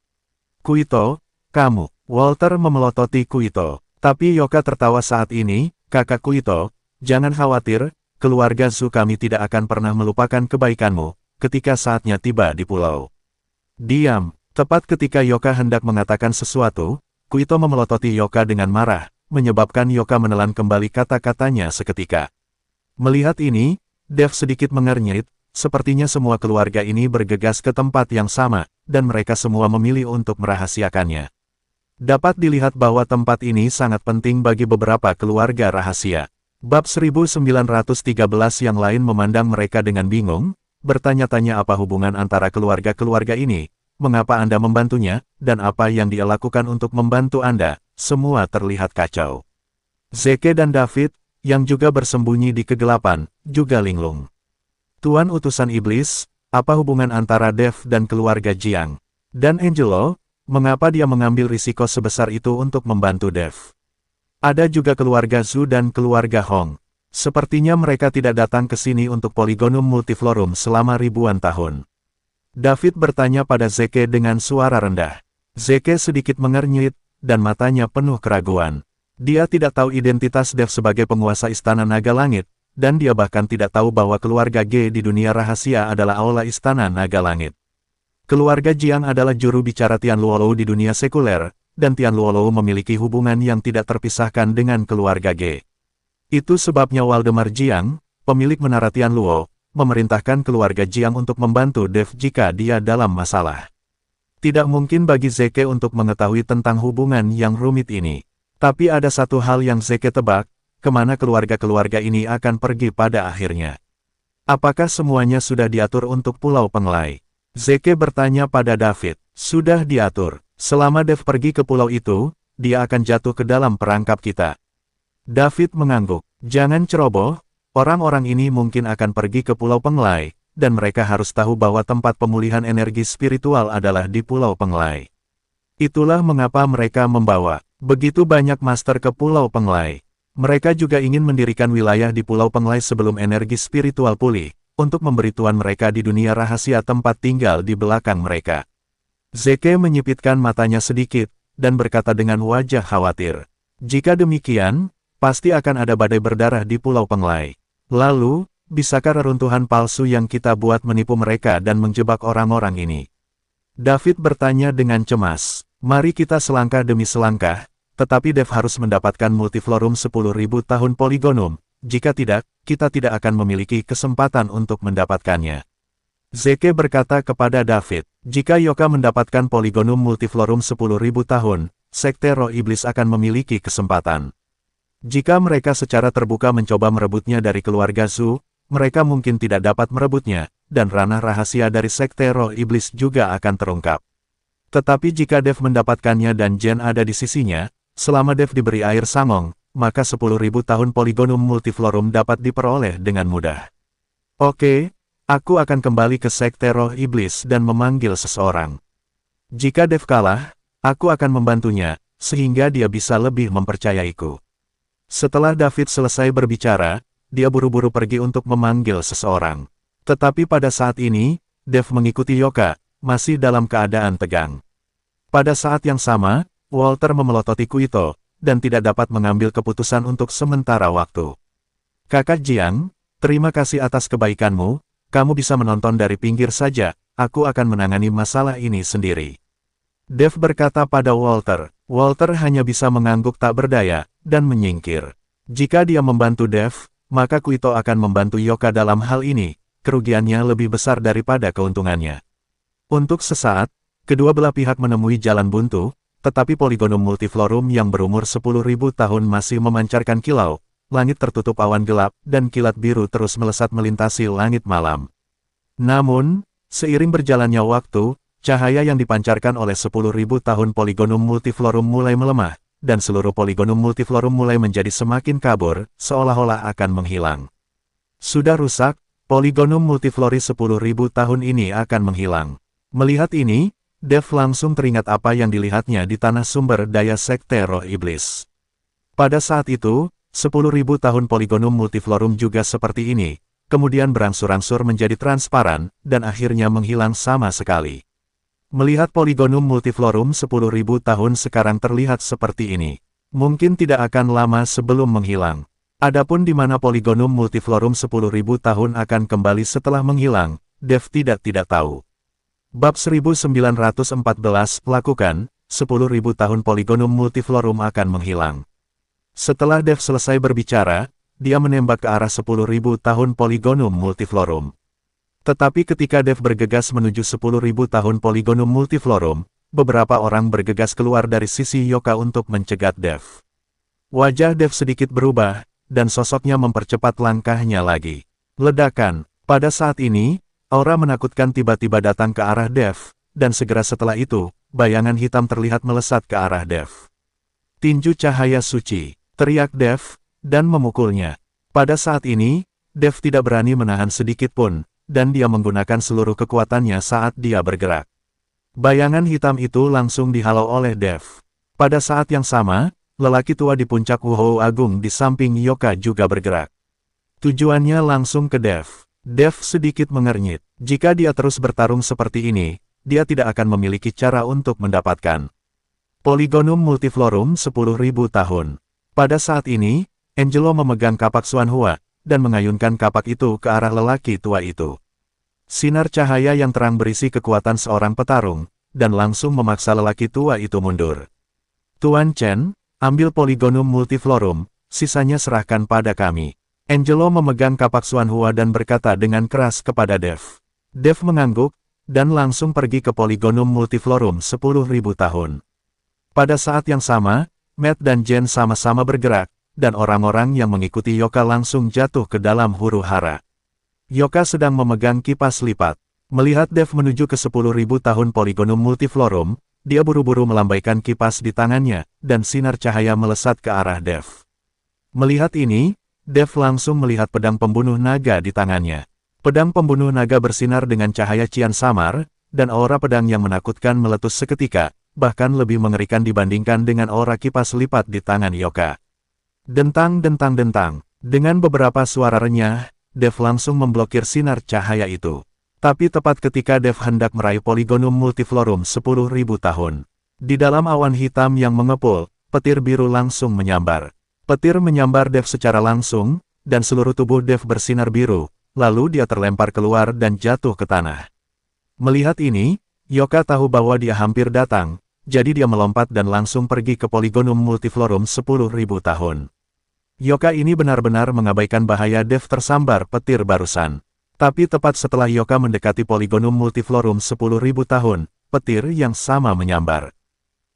"Kuito, kamu." Walter memelototi Kuito. Tapi Yoka tertawa saat ini, "Kakak Kuito, jangan khawatir, keluarga Zhu kami tidak akan pernah melupakan kebaikanmu, ketika saatnya tiba di pulau." "Diam." Tepat ketika Yoka hendak mengatakan sesuatu, Kuito memelototi Yoka dengan marah, menyebabkan Yoka menelan kembali kata-katanya seketika. Melihat ini, Dev sedikit mengernyit, sepertinya semua keluarga ini bergegas ke tempat yang sama, dan mereka semua memilih untuk merahasiakannya. Dapat dilihat bahwa tempat ini sangat penting bagi beberapa keluarga rahasia. Bab 1913 yang lain memandang mereka dengan bingung, bertanya-tanya apa hubungan antara keluarga-keluarga ini. Mengapa Anda membantunya, dan apa yang dia lakukan untuk membantu Anda? Semua terlihat kacau. Zeke dan David, yang juga bersembunyi di kegelapan, juga linglung. "Tuan utusan iblis, apa hubungan antara Dev dan keluarga Jiang? Dan Angelo, mengapa dia mengambil risiko sebesar itu untuk membantu Dev? Ada juga keluarga Zhu dan keluarga Hong. Sepertinya mereka tidak datang ke sini untuk Polygonum Multiflorum selama ribuan tahun." David bertanya pada Zeke dengan suara rendah. Zeke sedikit mengernyit, dan matanya penuh keraguan. Dia tidak tahu identitas Dev sebagai penguasa Istana Naga Langit, dan dia bahkan tidak tahu bahwa keluarga Ge di dunia rahasia adalah aula Istana Naga Langit. Keluarga Jiang adalah juru bicara Tian Luolou di dunia sekuler, dan Tian Luolou memiliki hubungan yang tidak terpisahkan dengan keluarga Ge. Itu sebabnya Waldemar Jiang, pemilik menara Tian Luo, memerintahkan keluarga Jiang untuk membantu Dev jika dia dalam masalah. Tidak mungkin bagi Zeke untuk mengetahui tentang hubungan yang rumit ini. Tapi ada satu hal yang Zeke tebak, kemana keluarga-keluarga ini akan pergi pada akhirnya. Apakah semuanya sudah diatur untuk Pulau Penglai? Zeke bertanya pada David. Sudah diatur. Selama Dev pergi ke pulau itu, dia akan jatuh ke dalam perangkap kita. David mengangguk. Jangan ceroboh, orang-orang ini mungkin akan pergi ke Pulau Penglai, dan mereka harus tahu bahwa tempat pemulihan energi spiritual adalah di Pulau Penglai. Itulah mengapa mereka membawa begitu banyak master ke Pulau Penglai. Mereka juga ingin mendirikan wilayah di Pulau Penglai sebelum energi spiritual pulih, untuk memberi tuan mereka di dunia rahasia tempat tinggal di belakang mereka. Zeke menyipitkan matanya sedikit, dan berkata dengan wajah khawatir. Jika demikian, pasti akan ada badai berdarah di Pulau Penglai. Lalu, bisakah reruntuhan palsu yang kita buat menipu mereka dan menjebak orang-orang ini? David bertanya dengan cemas. Mari kita selangkah demi selangkah, tetapi Dev harus mendapatkan multiflorum 10.000 tahun poligonum, jika tidak, kita tidak akan memiliki kesempatan untuk mendapatkannya. Zeke berkata kepada David, jika Yoka mendapatkan poligonum multiflorum 10.000 tahun, Sekte Roh Iblis akan memiliki kesempatan. Jika mereka secara terbuka mencoba merebutnya dari keluarga Zhu, mereka mungkin tidak dapat merebutnya, dan ranah rahasia dari Sekte Roh Iblis juga akan terungkap. Tetapi jika Dev mendapatkannya dan Jen ada di sisinya, selama Dev diberi air sangong, maka 10.000 tahun poligonum multiflorum dapat diperoleh dengan mudah. Oke, aku akan kembali ke Sekte Roh Iblis dan memanggil seseorang. Jika Dev kalah, aku akan membantunya, sehingga dia bisa lebih mempercayaiku. Setelah David selesai berbicara, dia buru-buru pergi untuk memanggil seseorang. Tetapi pada saat ini, Dev mengikuti Yoka, masih dalam keadaan tegang. Pada saat yang sama, Walter memelototi Kuito, dan tidak dapat mengambil keputusan untuk sementara waktu. Kakak Jiang, terima kasih atas kebaikanmu, kamu bisa menonton dari pinggir saja, aku akan menangani masalah ini sendiri. Dev berkata pada Walter. Walter hanya bisa mengangguk tak berdaya, dan menyingkir. Jika dia membantu Dev, maka Kuito akan membantu Yoka dalam hal ini, kerugiannya lebih besar daripada keuntungannya. Untuk sesaat, kedua belah pihak menemui jalan buntu, tetapi poligonum multiflorum yang berumur 10.000 tahun masih memancarkan kilau, langit tertutup awan gelap, dan kilat biru terus melesat melintasi langit malam. Namun, seiring berjalannya waktu, cahaya yang dipancarkan oleh 10.000 tahun poligonum multiflorum mulai melemah, dan seluruh poligonum multiflorum mulai menjadi semakin kabur, seolah-olah akan menghilang. Sudah rusak, poligonum multiflori 10.000 tahun ini akan menghilang. Melihat ini, Dev langsung teringat apa yang dilihatnya di tanah sumber daya Sekte Roh Iblis. Pada saat itu, 10.000 tahun poligonum multiflorum juga seperti ini, kemudian berangsur-angsur menjadi transparan, dan akhirnya menghilang sama sekali. Melihat poligonum multiflorum 10.000 tahun sekarang terlihat seperti ini, mungkin tidak akan lama sebelum menghilang. Adapun di mana poligonum multiflorum 10.000 tahun akan kembali setelah menghilang, Dev tidak tahu. Bab 1914 lakukan, 10.000 tahun poligonum multiflorum akan menghilang. Setelah Dev selesai berbicara, dia menembak ke arah 10.000 tahun poligonum multiflorum. Tetapi ketika Dev bergegas menuju 10.000 tahun poligonum multiflorum, beberapa orang bergegas keluar dari sisi Yoka untuk mencegat Dev. Wajah Dev sedikit berubah, dan sosoknya mempercepat langkahnya lagi. Ledakan. Pada saat ini, aura menakutkan tiba-tiba datang ke arah Dev, dan segera setelah itu, bayangan hitam terlihat melesat ke arah Dev. Tinju cahaya suci, teriak Dev, dan memukulnya. Pada saat ini, Dev tidak berani menahan sedikit pun, dan dia menggunakan seluruh kekuatannya saat dia bergerak. Bayangan hitam itu langsung dihalau oleh Dev. Pada saat yang sama, lelaki tua di puncak Wuhou Agung di samping Yoka juga bergerak. Tujuannya langsung ke Dev. Dev sedikit mengernyit. Jika dia terus bertarung seperti ini, dia tidak akan memiliki cara untuk mendapatkan poligonum multiflorum 10.000 tahun. Pada saat ini, Angelo memegang kapak Xuanhua, dan mengayunkan kapak itu ke arah lelaki tua itu. Sinar cahaya yang terang berisi kekuatan seorang petarung, dan langsung memaksa lelaki tua itu mundur. Tuan Chen, ambil Polygonum Multiflorum, sisanya serahkan pada kami. Angelo memegang kapak Xuanhua dan berkata dengan keras kepada Dev. Dev mengangguk, dan langsung pergi ke Polygonum Multiflorum 10.000 tahun. Pada saat yang sama, Matt dan Jen sama-sama bergerak, dan orang-orang yang mengikuti Yoka langsung jatuh ke dalam huru-hara. Yoka sedang memegang kipas lipat. Melihat Dev menuju ke 10.000 tahun Polygonum Multiflorum, dia buru-buru melambaikan kipas di tangannya, dan sinar cahaya melesat ke arah Dev. Melihat ini, Dev langsung melihat pedang pembunuh naga di tangannya. Pedang pembunuh naga bersinar dengan cahaya cian samar, dan aura pedang yang menakutkan meletus seketika, bahkan lebih mengerikan dibandingkan dengan aura kipas lipat di tangan Yoka. Dentang. Dengan beberapa suara renyah, Dev langsung memblokir sinar cahaya itu. Tapi tepat ketika Dev hendak meraih Polygonum Multiflorum 10.000 tahun. Di dalam awan hitam yang mengepul, petir biru langsung menyambar. Petir menyambar Dev secara langsung, dan seluruh tubuh Dev bersinar biru, lalu dia terlempar keluar dan jatuh ke tanah. Melihat ini, Yoka tahu bahwa dia hampir datang, jadi dia melompat dan langsung pergi ke Polygonum Multiflorum 10.000 tahun. Yoka ini benar-benar mengabaikan bahaya Dev tersambar petir barusan. Tapi tepat setelah Yoka mendekati Polygonum Multiflorum 10.000 tahun, petir yang sama menyambar.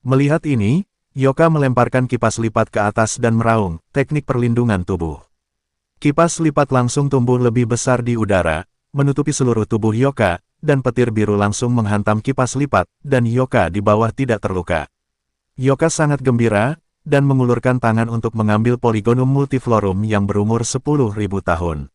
Melihat ini, Yoka melemparkan kipas lipat ke atas dan meraung, teknik perlindungan tubuh. Kipas lipat langsung tumbuh lebih besar di udara, menutupi seluruh tubuh Yoka, dan petir biru langsung menghantam kipas lipat, dan Yoka di bawah tidak terluka. Yoka sangat gembira, dan mengulurkan tangan untuk mengambil Polygonum Multiflorum yang berumur 10.000 tahun.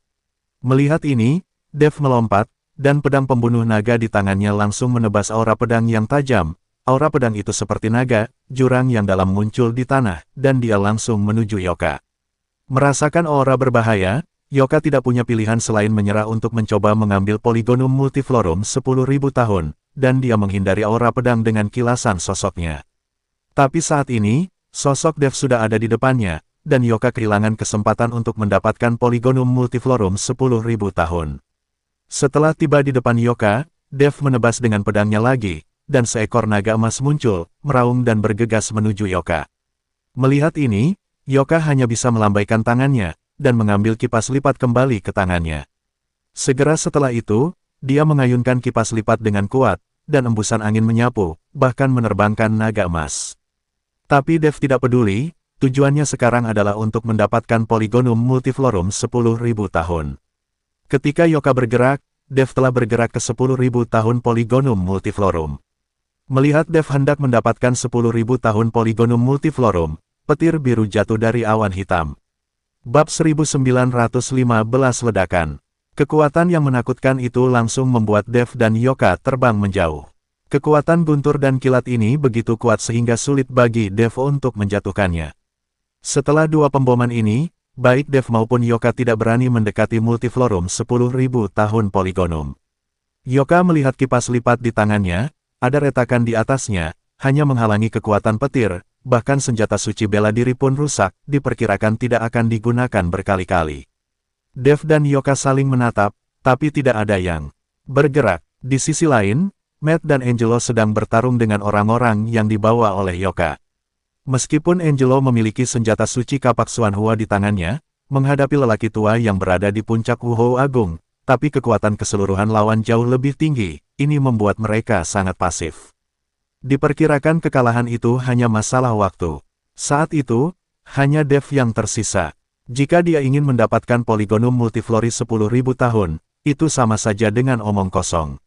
Melihat ini, Dev melompat, dan pedang pembunuh naga di tangannya langsung menebas aura pedang yang tajam. Aura pedang itu seperti naga, jurang yang dalam muncul di tanah, dan dia langsung menuju Yoka. Merasakan aura berbahaya, Yoka tidak punya pilihan selain menyerah untuk mencoba mengambil Polygonum Multiflorum 10.000 tahun, dan dia menghindari aura pedang dengan kilasan sosoknya. Tapi saat ini, sosok Dev sudah ada di depannya, dan Yoka kehilangan kesempatan untuk mendapatkan Polygonum Multiflorum 10.000 tahun. Setelah tiba di depan Yoka, Dev menebas dengan pedangnya lagi, dan seekor naga emas muncul, meraung dan bergegas menuju Yoka. Melihat ini, Yoka hanya bisa melambaikan tangannya, dan mengambil kipas lipat kembali ke tangannya. Segera setelah itu, dia mengayunkan kipas lipat dengan kuat, dan embusan angin menyapu, bahkan menerbangkan naga emas. Tapi Dev tidak peduli, tujuannya sekarang adalah untuk mendapatkan Polygonum Multiflorum 10.000 tahun. Ketika Yoka bergerak, Dev telah bergerak ke 10.000 tahun Polygonum Multiflorum. Melihat Dev hendak mendapatkan 10.000 tahun Polygonum Multiflorum, petir biru jatuh dari awan hitam. Bab 1915 Ledakan. Kekuatan yang menakutkan itu langsung membuat Dev dan Yoka terbang menjauh. Kekuatan guntur dan kilat ini begitu kuat sehingga sulit bagi Dev untuk menjatuhkannya. Setelah dua pemboman ini, baik Dev maupun Yoka tidak berani mendekati Multiflorum 10.000 tahun Polygonum. Yoka melihat kipas lipat di tangannya, ada retakan di atasnya, hanya menghalangi kekuatan petir, bahkan senjata suci bela diri pun rusak, diperkirakan tidak akan digunakan berkali-kali. Dev dan Yoka saling menatap, tapi tidak ada yang bergerak. Di sisi lain, Matt dan Angelo sedang bertarung dengan orang-orang yang dibawa oleh Yoka. Meskipun Angelo memiliki senjata suci kapak Xuanhua di tangannya, menghadapi lelaki tua yang berada di puncak Wuhou Agung, tapi kekuatan keseluruhan lawan jauh lebih tinggi, ini membuat mereka sangat pasif. Diperkirakan kekalahan itu hanya masalah waktu. Saat itu, hanya Dev yang tersisa. Jika dia ingin mendapatkan Polygonum Multiflorum 10.000 tahun, itu sama saja dengan omong kosong.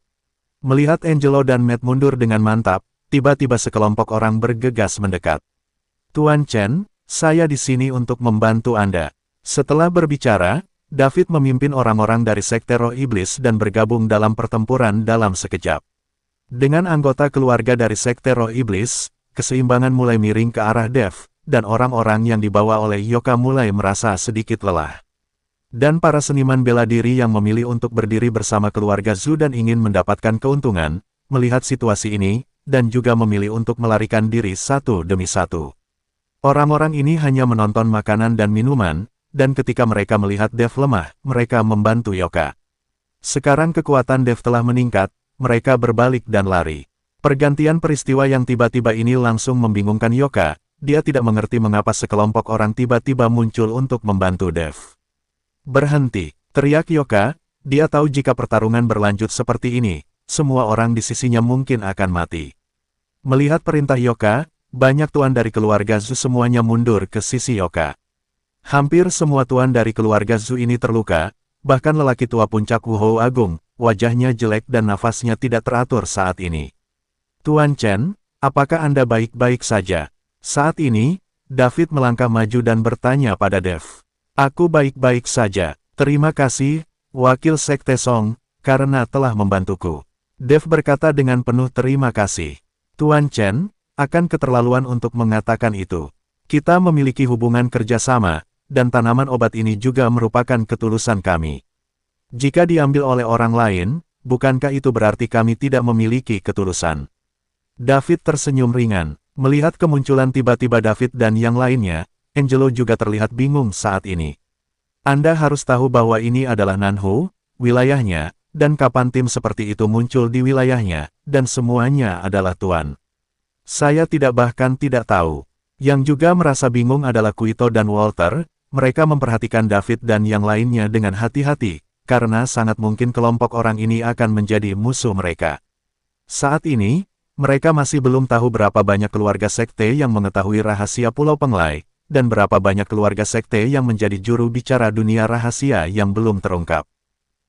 Melihat Angelo dan Matt mundur dengan mantap, tiba-tiba sekelompok orang bergegas mendekat. Tuan Chen, saya di sini untuk membantu Anda. Setelah berbicara, David memimpin orang-orang dari Sekte Roh Iblis dan bergabung dalam pertempuran dalam sekejap. Dengan anggota keluarga dari Sekte Roh Iblis, keseimbangan mulai miring ke arah Dev, dan orang-orang yang dibawa oleh Yoka mulai merasa sedikit lelah. Dan para seniman bela diri yang memilih untuk berdiri bersama keluarga Zhu dan ingin mendapatkan keuntungan, melihat situasi ini, dan juga memilih untuk melarikan diri satu demi satu. Orang-orang ini hanya menonton makanan dan minuman, dan ketika mereka melihat Dev lemah, mereka membantu Yoka. Sekarang kekuatan Dev telah meningkat, mereka berbalik dan lari. Pergantian peristiwa yang tiba-tiba ini langsung membingungkan Yoka, dia tidak mengerti mengapa sekelompok orang tiba-tiba muncul untuk membantu Dev. Berhenti, teriak Yoka, dia tahu jika pertarungan berlanjut seperti ini, semua orang di sisinya mungkin akan mati. Melihat perintah Yoka, banyak tuan dari keluarga Zhu semuanya mundur ke sisi Yoka. Hampir semua tuan dari keluarga Zhu ini terluka, bahkan lelaki tua puncak Wuhou Agung, wajahnya jelek dan nafasnya tidak teratur saat ini. Tuan Chen, apakah Anda baik-baik saja? Saat ini, David melangkah maju dan bertanya pada Dev. Aku baik-baik saja, terima kasih, Wakil Sekte Song, karena telah membantuku. Dev berkata dengan penuh terima kasih. Tuan Chen, akan keterlaluan untuk mengatakan itu. Kita memiliki hubungan kerjasama, dan tanaman obat ini juga merupakan ketulusan kami. Jika diambil oleh orang lain, bukankah itu berarti kami tidak memiliki ketulusan? David tersenyum ringan. Melihat kemunculan tiba-tiba David dan yang lainnya, Angelo juga terlihat bingung saat ini. Anda harus tahu bahwa ini adalah Nanhu, wilayahnya, dan kapan tim seperti itu muncul di wilayahnya, dan semuanya adalah tuan. Saya bahkan tidak tahu. Yang juga merasa bingung adalah Kuito dan Walter. Mereka memperhatikan David dan yang lainnya dengan hati-hati, karena sangat mungkin kelompok orang ini akan menjadi musuh mereka. Saat ini, mereka masih belum tahu berapa banyak keluarga sekte yang mengetahui rahasia Pulau Penglai, dan berapa banyak keluarga sekte yang menjadi juru bicara dunia rahasia yang belum terungkap.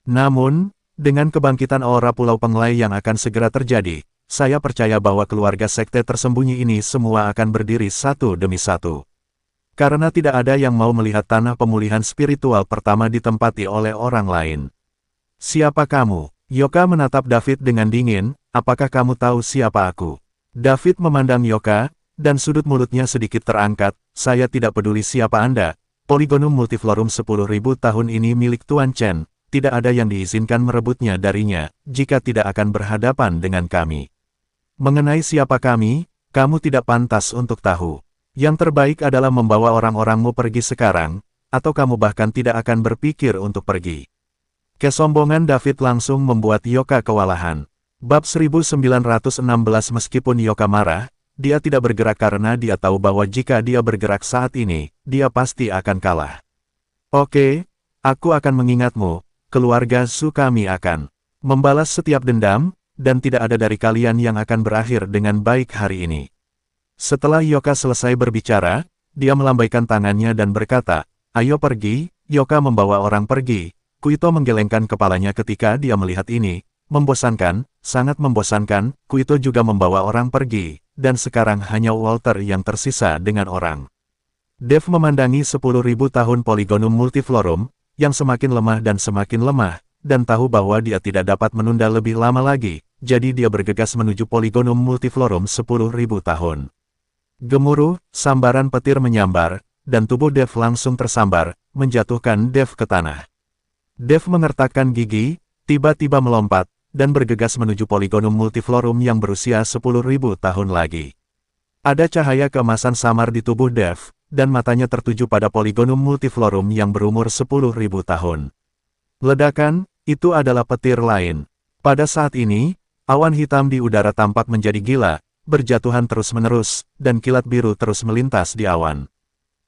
Namun, dengan kebangkitan aura Pulau Penglai yang akan segera terjadi, saya percaya bahwa keluarga sekte tersembunyi ini semua akan berdiri satu demi satu. Karena tidak ada yang mau melihat tanah pemulihan spiritual pertama ditempati oleh orang lain. Siapa kamu? Yoka menatap David dengan dingin, apakah kamu tahu siapa aku? David memandang Yoka, dan sudut mulutnya sedikit terangkat, saya tidak peduli siapa Anda. Polygonum Multiflorum 10.000 tahun ini milik Tuan Chen, tidak ada yang diizinkan merebutnya darinya, jika tidak akan berhadapan dengan kami. Mengenai siapa kami, kamu tidak pantas untuk tahu. Yang terbaik adalah membawa orang-orangmu pergi sekarang, atau kamu bahkan tidak akan berpikir untuk pergi. Kesombongan David langsung membuat Yoka kewalahan. Bab 1916. Meskipun Yoka marah, dia tidak bergerak karena dia tahu bahwa jika dia bergerak saat ini, dia pasti akan kalah. Oke, aku akan mengingatmu, keluarga Zhu kami akan membalas setiap dendam, dan tidak ada dari kalian yang akan berakhir dengan baik hari ini. Setelah Yoka selesai berbicara, dia melambaikan tangannya dan berkata, ayo pergi. Yoka membawa orang pergi. Kuito menggelengkan kepalanya ketika dia melihat ini. Membosankan, sangat membosankan. Kuito juga membawa orang pergi, dan sekarang hanya Walter yang tersisa dengan orang. Dev memandangi 10.000 tahun Polygonum Multiflorum, yang semakin lemah dan tahu bahwa dia tidak dapat menunda lebih lama lagi, jadi dia bergegas menuju Polygonum Multiflorum 10.000 tahun. Gemuruh, sambaran petir menyambar, dan tubuh Dev langsung tersambar, menjatuhkan Dev ke tanah. Dev mengertakkan gigi, tiba-tiba melompat, dan bergegas menuju Polygonum Multiflorum yang berusia 10.000 tahun lagi. Ada cahaya keemasan samar di tubuh Dev, dan matanya tertuju pada Polygonum Multiflorum yang berumur 10.000 tahun. Ledakan, itu adalah petir lain. Pada saat ini, awan hitam di udara tampak menjadi gila, berjatuhan terus-menerus, dan kilat biru terus melintas di awan.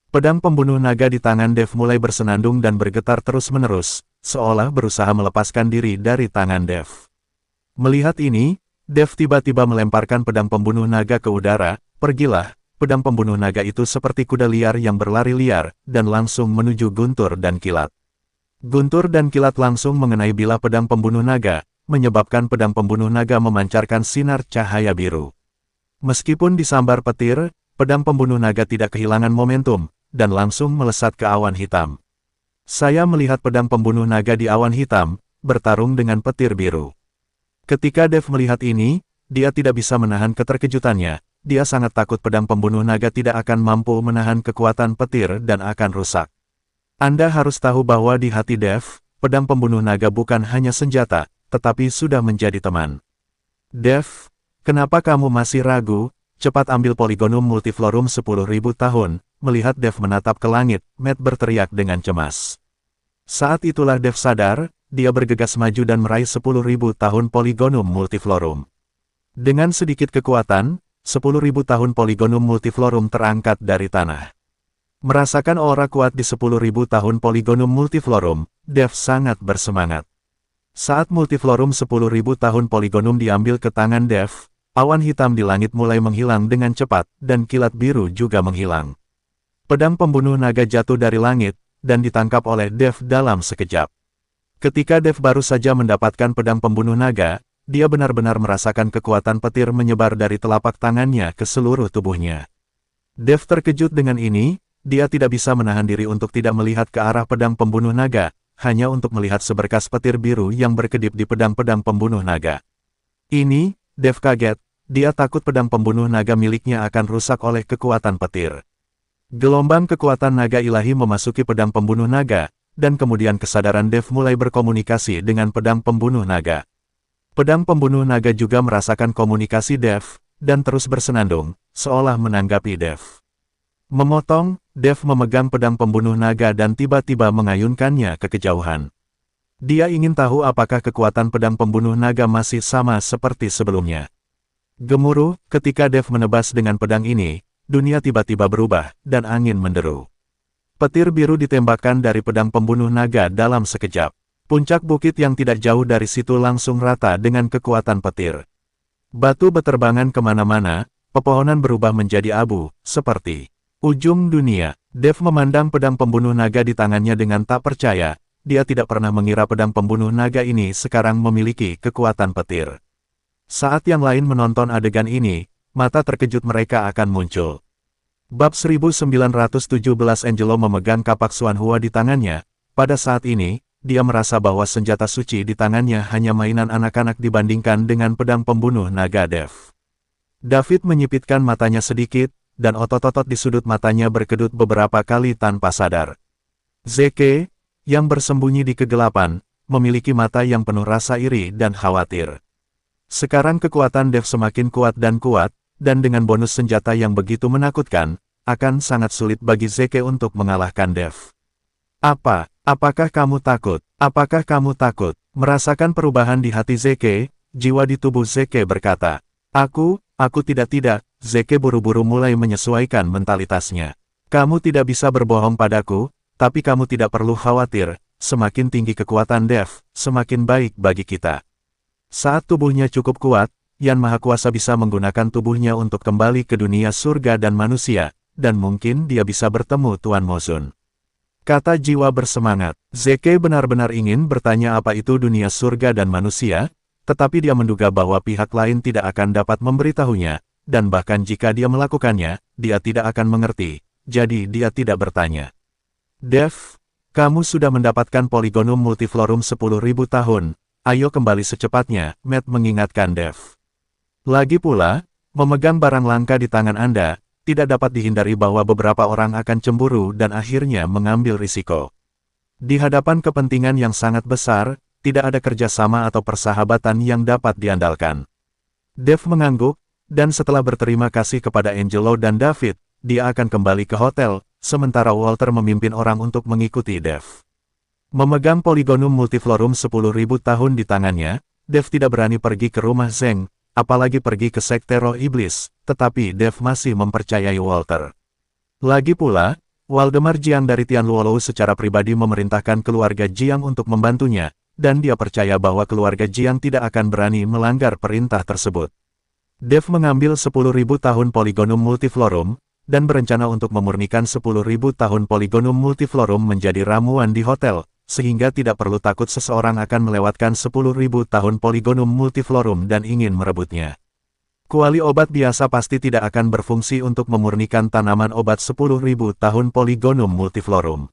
Pedang pembunuh naga di tangan Dev mulai bersenandung dan bergetar terus-menerus, seolah berusaha melepaskan diri dari tangan Dev. Melihat ini, Dev tiba-tiba melemparkan pedang pembunuh naga ke udara. Pergilah, pedang pembunuh naga itu seperti kuda liar yang berlari liar, dan langsung menuju guntur dan kilat. Guntur dan kilat langsung mengenai bilah pedang pembunuh naga, menyebabkan pedang pembunuh naga memancarkan sinar cahaya biru. Meskipun disambar petir, pedang pembunuh naga tidak kehilangan momentum, dan langsung melesat ke awan hitam. Saya melihat pedang pembunuh naga di awan hitam, bertarung dengan petir biru. Ketika Dev melihat ini, dia tidak bisa menahan keterkejutannya, dia sangat takut pedang pembunuh naga tidak akan mampu menahan kekuatan petir dan akan rusak. Anda harus tahu bahwa di hati Dev, pedang pembunuh naga bukan hanya senjata, tetapi sudah menjadi teman. Dev, kenapa kamu masih ragu? cepat ambil Polygonum Multiflorum 10.000 tahun. Melihat Dev menatap ke langit, Matt berteriak dengan cemas. Saat itulah Dev sadar, dia bergegas maju dan meraih 10.000 tahun Polygonum Multiflorum. Dengan sedikit kekuatan, 10.000 tahun Polygonum Multiflorum terangkat dari tanah. Merasakan aura kuat di 10.000 tahun Polygonum Multiflorum, Dev sangat bersemangat. Saat Multiflorum 10.000 tahun Polygonum diambil ke tangan Dev, awan hitam di langit mulai menghilang dengan cepat, dan kilat biru juga menghilang. Pedang pembunuh naga jatuh dari langit, dan ditangkap oleh Dev dalam sekejap. Ketika Dev baru saja mendapatkan pedang pembunuh naga, dia benar-benar merasakan kekuatan petir menyebar dari telapak tangannya ke seluruh tubuhnya. Dev terkejut dengan ini, dia tidak bisa menahan diri untuk tidak melihat ke arah pedang pembunuh naga, hanya untuk melihat seberkas petir biru yang berkedip di pedang-pedang pembunuh naga. Ini, Dev kaget, dia takut pedang pembunuh naga miliknya akan rusak oleh kekuatan petir. Gelombang kekuatan naga ilahi memasuki pedang pembunuh naga, dan kemudian kesadaran Dev mulai berkomunikasi dengan pedang pembunuh naga. Pedang pembunuh naga juga merasakan komunikasi Dev, dan terus bersenandung, seolah menanggapi Dev. Memotong, Dev memegang pedang pembunuh naga dan tiba-tiba mengayunkannya ke kejauhan. Dia ingin tahu apakah kekuatan pedang pembunuh naga masih sama seperti sebelumnya. Gemuruh, ketika Dev menebas dengan pedang ini, dunia tiba-tiba berubah, dan angin menderu. Petir biru ditembakkan dari pedang pembunuh naga dalam sekejap. Puncak bukit yang tidak jauh dari situ langsung rata dengan kekuatan petir. Batu beterbangan kemana-mana, pepohonan berubah menjadi abu, seperti ujung dunia. Dev memandang pedang pembunuh naga di tangannya dengan tak percaya, dia tidak pernah mengira pedang pembunuh naga ini sekarang memiliki kekuatan petir. Saat yang lain menonton adegan ini, mata terkejut mereka akan muncul. Bab 1917 Angelo memegang kapak Xuanhua di tangannya. Pada saat ini, dia merasa bahwa senjata suci di tangannya hanya mainan anak-anak dibandingkan dengan pedang pembunuh naga Dev. David menyipitkan matanya sedikit, dan otot-otot di sudut matanya berkedut beberapa kali tanpa sadar. Zeke, yang bersembunyi di kegelapan, memiliki mata yang penuh rasa iri dan khawatir. Sekarang kekuatan Dev semakin kuat, dan dengan bonus senjata yang begitu menakutkan, akan sangat sulit bagi Zeke untuk mengalahkan Dev. Apakah kamu takut? Apakah kamu takut? Merasakan perubahan di hati Zeke, jiwa di tubuh Zeke berkata, Aku tidak. Zeke buru-buru mulai menyesuaikan mentalitasnya. Kamu tidak bisa berbohong padaku, tapi kamu tidak perlu khawatir, semakin tinggi kekuatan Dev, semakin baik bagi kita. Saat tubuhnya cukup kuat, Yan Maha Kuasa bisa menggunakan tubuhnya untuk kembali ke dunia surga dan manusia, dan mungkin dia bisa bertemu Tuan Mozun. Kata jiwa bersemangat. Zeke benar-benar ingin bertanya apa itu dunia surga dan manusia, tetapi dia menduga bahwa pihak lain tidak akan dapat memberitahunya, dan bahkan jika dia melakukannya, dia tidak akan mengerti, jadi dia tidak bertanya. Dev, kamu sudah mendapatkan Polygonum Multiflorum 10.000 tahun, ayo kembali secepatnya, Matt mengingatkan Dev. Lagi pula, memegang barang langka di tangan Anda, tidak dapat dihindari bahwa beberapa orang akan cemburu dan akhirnya mengambil risiko. Di hadapan kepentingan yang sangat besar, tidak ada kerjasama atau persahabatan yang dapat diandalkan. Dev mengangguk, dan setelah berterima kasih kepada Angelo dan David, dia akan kembali ke hotel, sementara Walter memimpin orang untuk mengikuti Dev. Memegang Polygonum Multiflorum 10.000 tahun di tangannya, Dev tidak berani pergi ke rumah Zeng, apalagi pergi ke Sekte Roh Iblis, tetapi Dev masih mempercayai Walter. Lagi pula, Waldemar Jiang dari Tianluolou secara pribadi memerintahkan keluarga Jiang untuk membantunya, dan dia percaya bahwa keluarga Jiang tidak akan berani melanggar perintah tersebut. Dev mengambil 10.000 tahun Polygonum Multiflorum, dan berencana untuk memurnikan 10.000 tahun Polygonum Multiflorum menjadi ramuan di hotel, sehingga tidak perlu takut seseorang akan melewatkan 10.000 tahun Polygonum Multiflorum dan ingin merebutnya. Kuali obat biasa pasti tidak akan berfungsi untuk memurnikan tanaman obat 10.000 tahun Polygonum Multiflorum.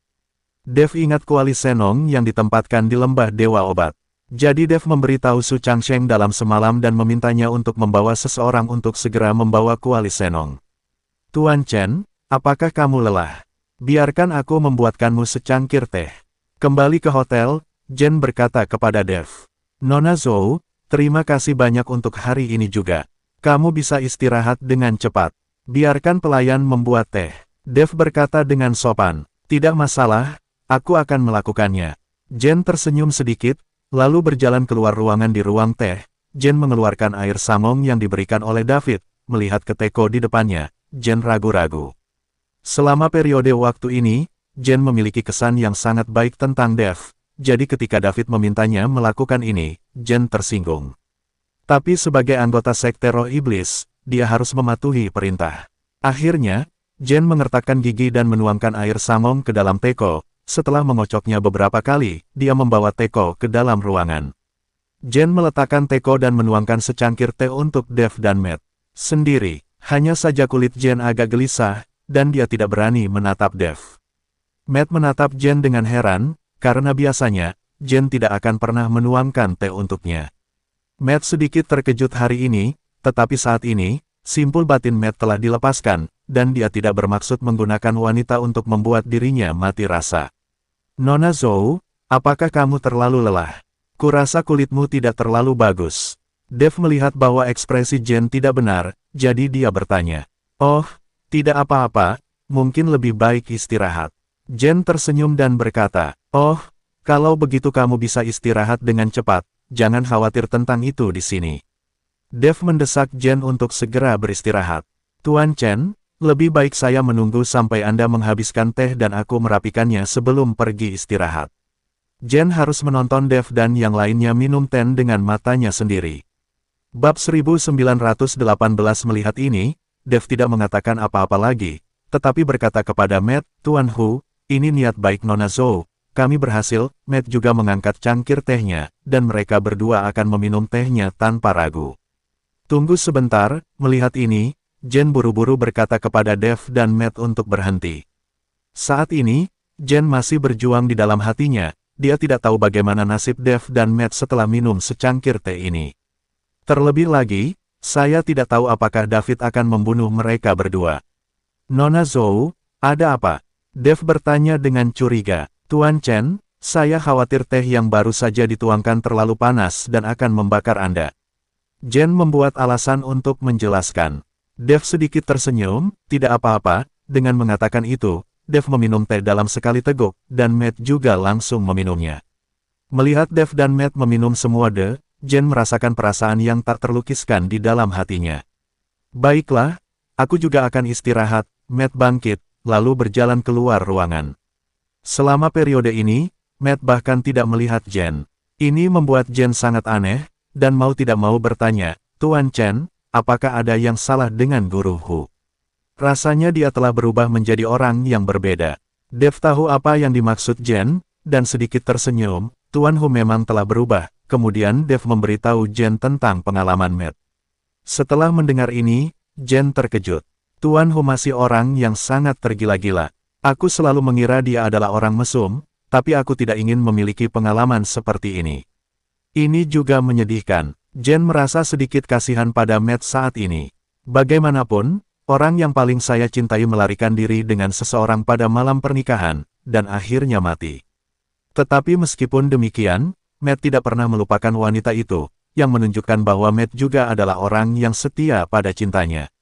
Dev ingat kuali Senong yang ditempatkan di lembah Dewa Obat. Jadi Dev memberitahu Su Changsheng dalam semalam dan memintanya untuk membawa seseorang untuk segera membawa kuali Senong. Tuan Chen, apakah kamu lelah? Biarkan aku membuatkanmu secangkir teh. Kembali ke hotel, Jen berkata kepada Dev. Nona Zhou, terima kasih banyak untuk hari ini juga. Kamu bisa istirahat dengan cepat. Biarkan pelayan membuat teh. Dev berkata dengan sopan. Tidak masalah, aku akan melakukannya. Jen tersenyum sedikit, lalu berjalan keluar ruangan di ruang teh. Jen mengeluarkan air samong yang diberikan oleh David. Melihat ke teko di depannya, Jen ragu-ragu. Selama periode waktu ini, Jen memiliki kesan yang sangat baik tentang Dev. Jadi ketika David memintanya melakukan ini, Jen tersinggung. Tapi sebagai anggota sekte roh iblis, dia harus mematuhi perintah. Akhirnya, Jen mengertakkan gigi dan menuangkan air samong ke dalam teko. Setelah mengocoknya beberapa kali, dia membawa teko ke dalam ruangan. Jen meletakkan teko dan menuangkan secangkir teh untuk Dev dan Matt. Sendiri, hanya saja kulit Jen agak gelisah, dan dia tidak berani menatap Dev. Matt menatap Jen dengan heran, karena biasanya, Jen tidak akan pernah menuangkan teh untuknya. Matt sedikit terkejut hari ini, tetapi saat ini, simpul batin Matt telah dilepaskan, dan dia tidak bermaksud menggunakan wanita untuk membuat dirinya mati rasa. Nona Zhou, apakah kamu terlalu lelah? Kurasa kulitmu tidak terlalu bagus. Dev melihat bahwa ekspresi Jen tidak benar, jadi dia bertanya. Oh, tidak apa-apa, mungkin lebih baik istirahat. Jen tersenyum dan berkata, oh, kalau begitu kamu bisa istirahat dengan cepat, jangan khawatir tentang itu di sini. Dev mendesak Jen untuk segera beristirahat. Tuan Chen, lebih baik saya menunggu sampai Anda menghabiskan teh dan aku merapikannya sebelum pergi istirahat. Jen harus menonton Dev dan yang lainnya minum teh dengan matanya sendiri. Bab 1918 melihat ini, Dev tidak mengatakan apa-apa lagi, tetapi berkata kepada Matt, Tuan Hu, ini niat baik Nona Zhou, kami berhasil. Matt juga mengangkat cangkir tehnya, dan mereka berdua akan meminum tehnya tanpa ragu. Tunggu sebentar, melihat ini, Jen buru-buru berkata kepada Dev dan Matt untuk berhenti. Saat ini, Jen masih berjuang di dalam hatinya, dia tidak tahu bagaimana nasib Dev dan Matt setelah minum secangkir teh ini. Terlebih lagi, saya tidak tahu apakah David akan membunuh mereka berdua. Nona Zhou, ada apa? Dev bertanya dengan curiga. Tuan Chen, saya khawatir teh yang baru saja dituangkan terlalu panas dan akan membakar Anda. Jen membuat alasan untuk menjelaskan. Dev sedikit tersenyum, tidak apa-apa, dengan mengatakan itu, Dev meminum teh dalam sekali teguk, dan Matt juga langsung meminumnya. Melihat Dev dan Matt meminum semua teh, Jen merasakan perasaan yang tak terlukiskan di dalam hatinya. Baiklah, aku juga akan istirahat. Matt bangkit, lalu berjalan keluar ruangan. Selama periode ini, Matt bahkan tidak melihat Jen. Ini membuat Jen sangat aneh, dan mau tidak mau bertanya, Tuan Chen, apakah ada yang salah dengan Guru Hu? Rasanya dia telah berubah menjadi orang yang berbeda. Dev tahu apa yang dimaksud Jen, dan sedikit tersenyum, Tuan Hu memang telah berubah. Kemudian Dev memberitahu Jen tentang pengalaman Matt. Setelah mendengar ini, Jen terkejut. Tuan Hu masih orang yang sangat tergila-gila. Aku selalu mengira dia adalah orang mesum, tapi aku tidak ingin memiliki pengalaman seperti ini. Ini juga menyedihkan. Jen merasa sedikit kasihan pada Matt saat ini. Bagaimanapun, orang yang paling saya cintai melarikan diri dengan seseorang pada malam pernikahan, dan akhirnya mati. Tetapi meskipun demikian, Matt tidak pernah melupakan wanita itu, yang menunjukkan bahwa Matt juga adalah orang yang setia pada cintanya.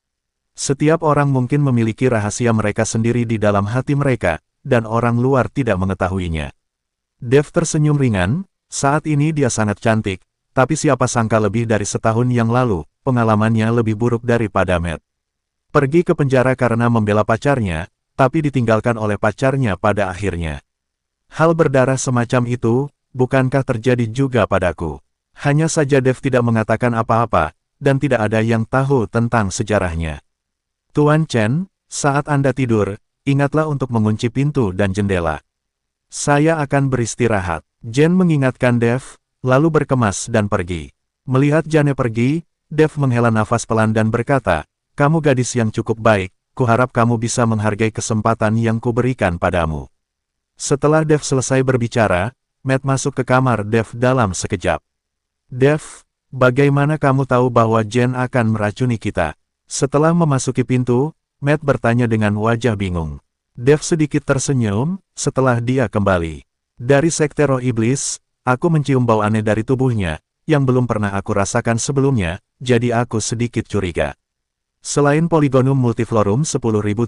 Setiap orang mungkin memiliki rahasia mereka sendiri di dalam hati mereka, dan orang luar tidak mengetahuinya. Dev tersenyum ringan, saat ini dia sangat cantik, tapi siapa sangka lebih dari setahun yang lalu, pengalamannya lebih buruk daripada Matt. Pergi ke penjara karena membela pacarnya, tapi ditinggalkan oleh pacarnya pada akhirnya. Hal berdarah semacam itu, bukankah terjadi juga padaku? Hanya saja Dev tidak mengatakan apa-apa, dan tidak ada yang tahu tentang sejarahnya. Tuan Chen, saat Anda tidur, ingatlah untuk mengunci pintu dan jendela. Saya akan beristirahat. Jen mengingatkan Dev, lalu berkemas dan pergi. Melihat Jane pergi, Dev menghela nafas pelan dan berkata, kamu gadis yang cukup baik, kuharap kamu bisa menghargai kesempatan yang kuberikan padamu. Setelah Dev selesai berbicara, Matt masuk ke kamar Dev dalam sekejap. Dev, bagaimana kamu tahu bahwa Jen akan meracuni kita? Setelah memasuki pintu, Matt bertanya dengan wajah bingung. Dev sedikit tersenyum, setelah dia kembali. Dari sekte roh iblis, aku mencium bau aneh dari tubuhnya, yang belum pernah aku rasakan sebelumnya, jadi aku sedikit curiga. Selain Polygonum multiflorum 10.000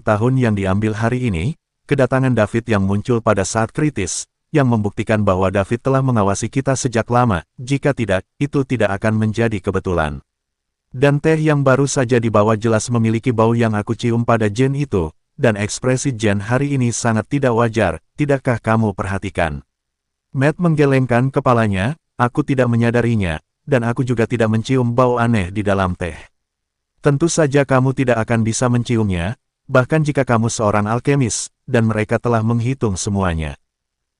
tahun yang diambil hari ini, kedatangan David yang muncul pada saat kritis, yang membuktikan bahwa David telah mengawasi kita sejak lama, jika tidak, itu tidak akan menjadi kebetulan. Dan teh yang baru saja dibawa jelas memiliki bau yang aku cium pada Jen itu, dan ekspresi Jen hari ini sangat tidak wajar, tidakkah kamu perhatikan? Matt menggelengkan kepalanya, aku tidak menyadarinya, dan aku juga tidak mencium bau aneh di dalam teh. Tentu saja kamu tidak akan bisa menciumnya, bahkan jika kamu seorang alkemis, dan mereka telah menghitung semuanya.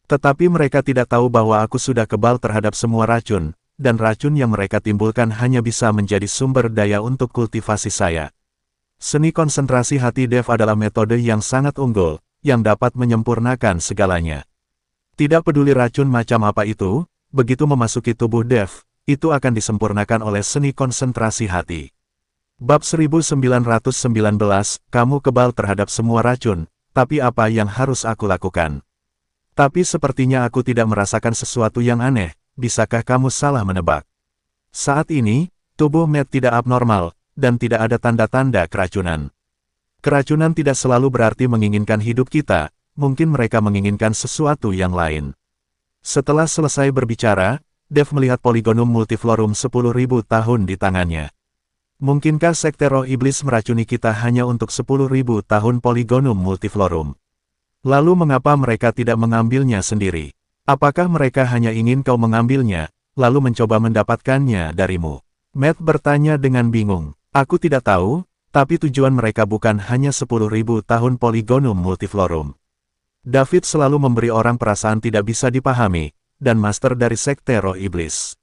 Tetapi mereka tidak tahu bahwa aku sudah kebal terhadap semua racun, dan racun yang mereka timbulkan hanya bisa menjadi sumber daya untuk kultivasi saya. Seni konsentrasi hati Dev adalah metode yang sangat unggul, yang dapat menyempurnakan segalanya. Tidak peduli racun macam apa itu, begitu memasuki tubuh Dev, itu akan disempurnakan oleh seni konsentrasi hati. Bab 1919, kamu kebal terhadap semua racun, tapi apa yang harus aku lakukan? Tapi sepertinya aku tidak merasakan sesuatu yang aneh, bisakah kamu salah menebak? Saat ini, tubuh Matt tidak abnormal, dan tidak ada tanda-tanda keracunan. Keracunan tidak selalu berarti menginginkan hidup kita, mungkin mereka menginginkan sesuatu yang lain. Setelah selesai berbicara, Dev melihat Polygonum multiflorum 10.000 tahun di tangannya. Mungkinkah sekte roh iblis meracuni kita hanya untuk 10.000 tahun Polygonum multiflorum? Lalu mengapa mereka tidak mengambilnya sendiri? Apakah mereka hanya ingin kau mengambilnya, lalu mencoba mendapatkannya darimu? Matt bertanya dengan bingung. Aku tidak tahu, tapi tujuan mereka bukan hanya 10.000 tahun Polygonum multiflorum. David selalu memberi orang perasaan tidak bisa dipahami, dan master dari sekte roh iblis.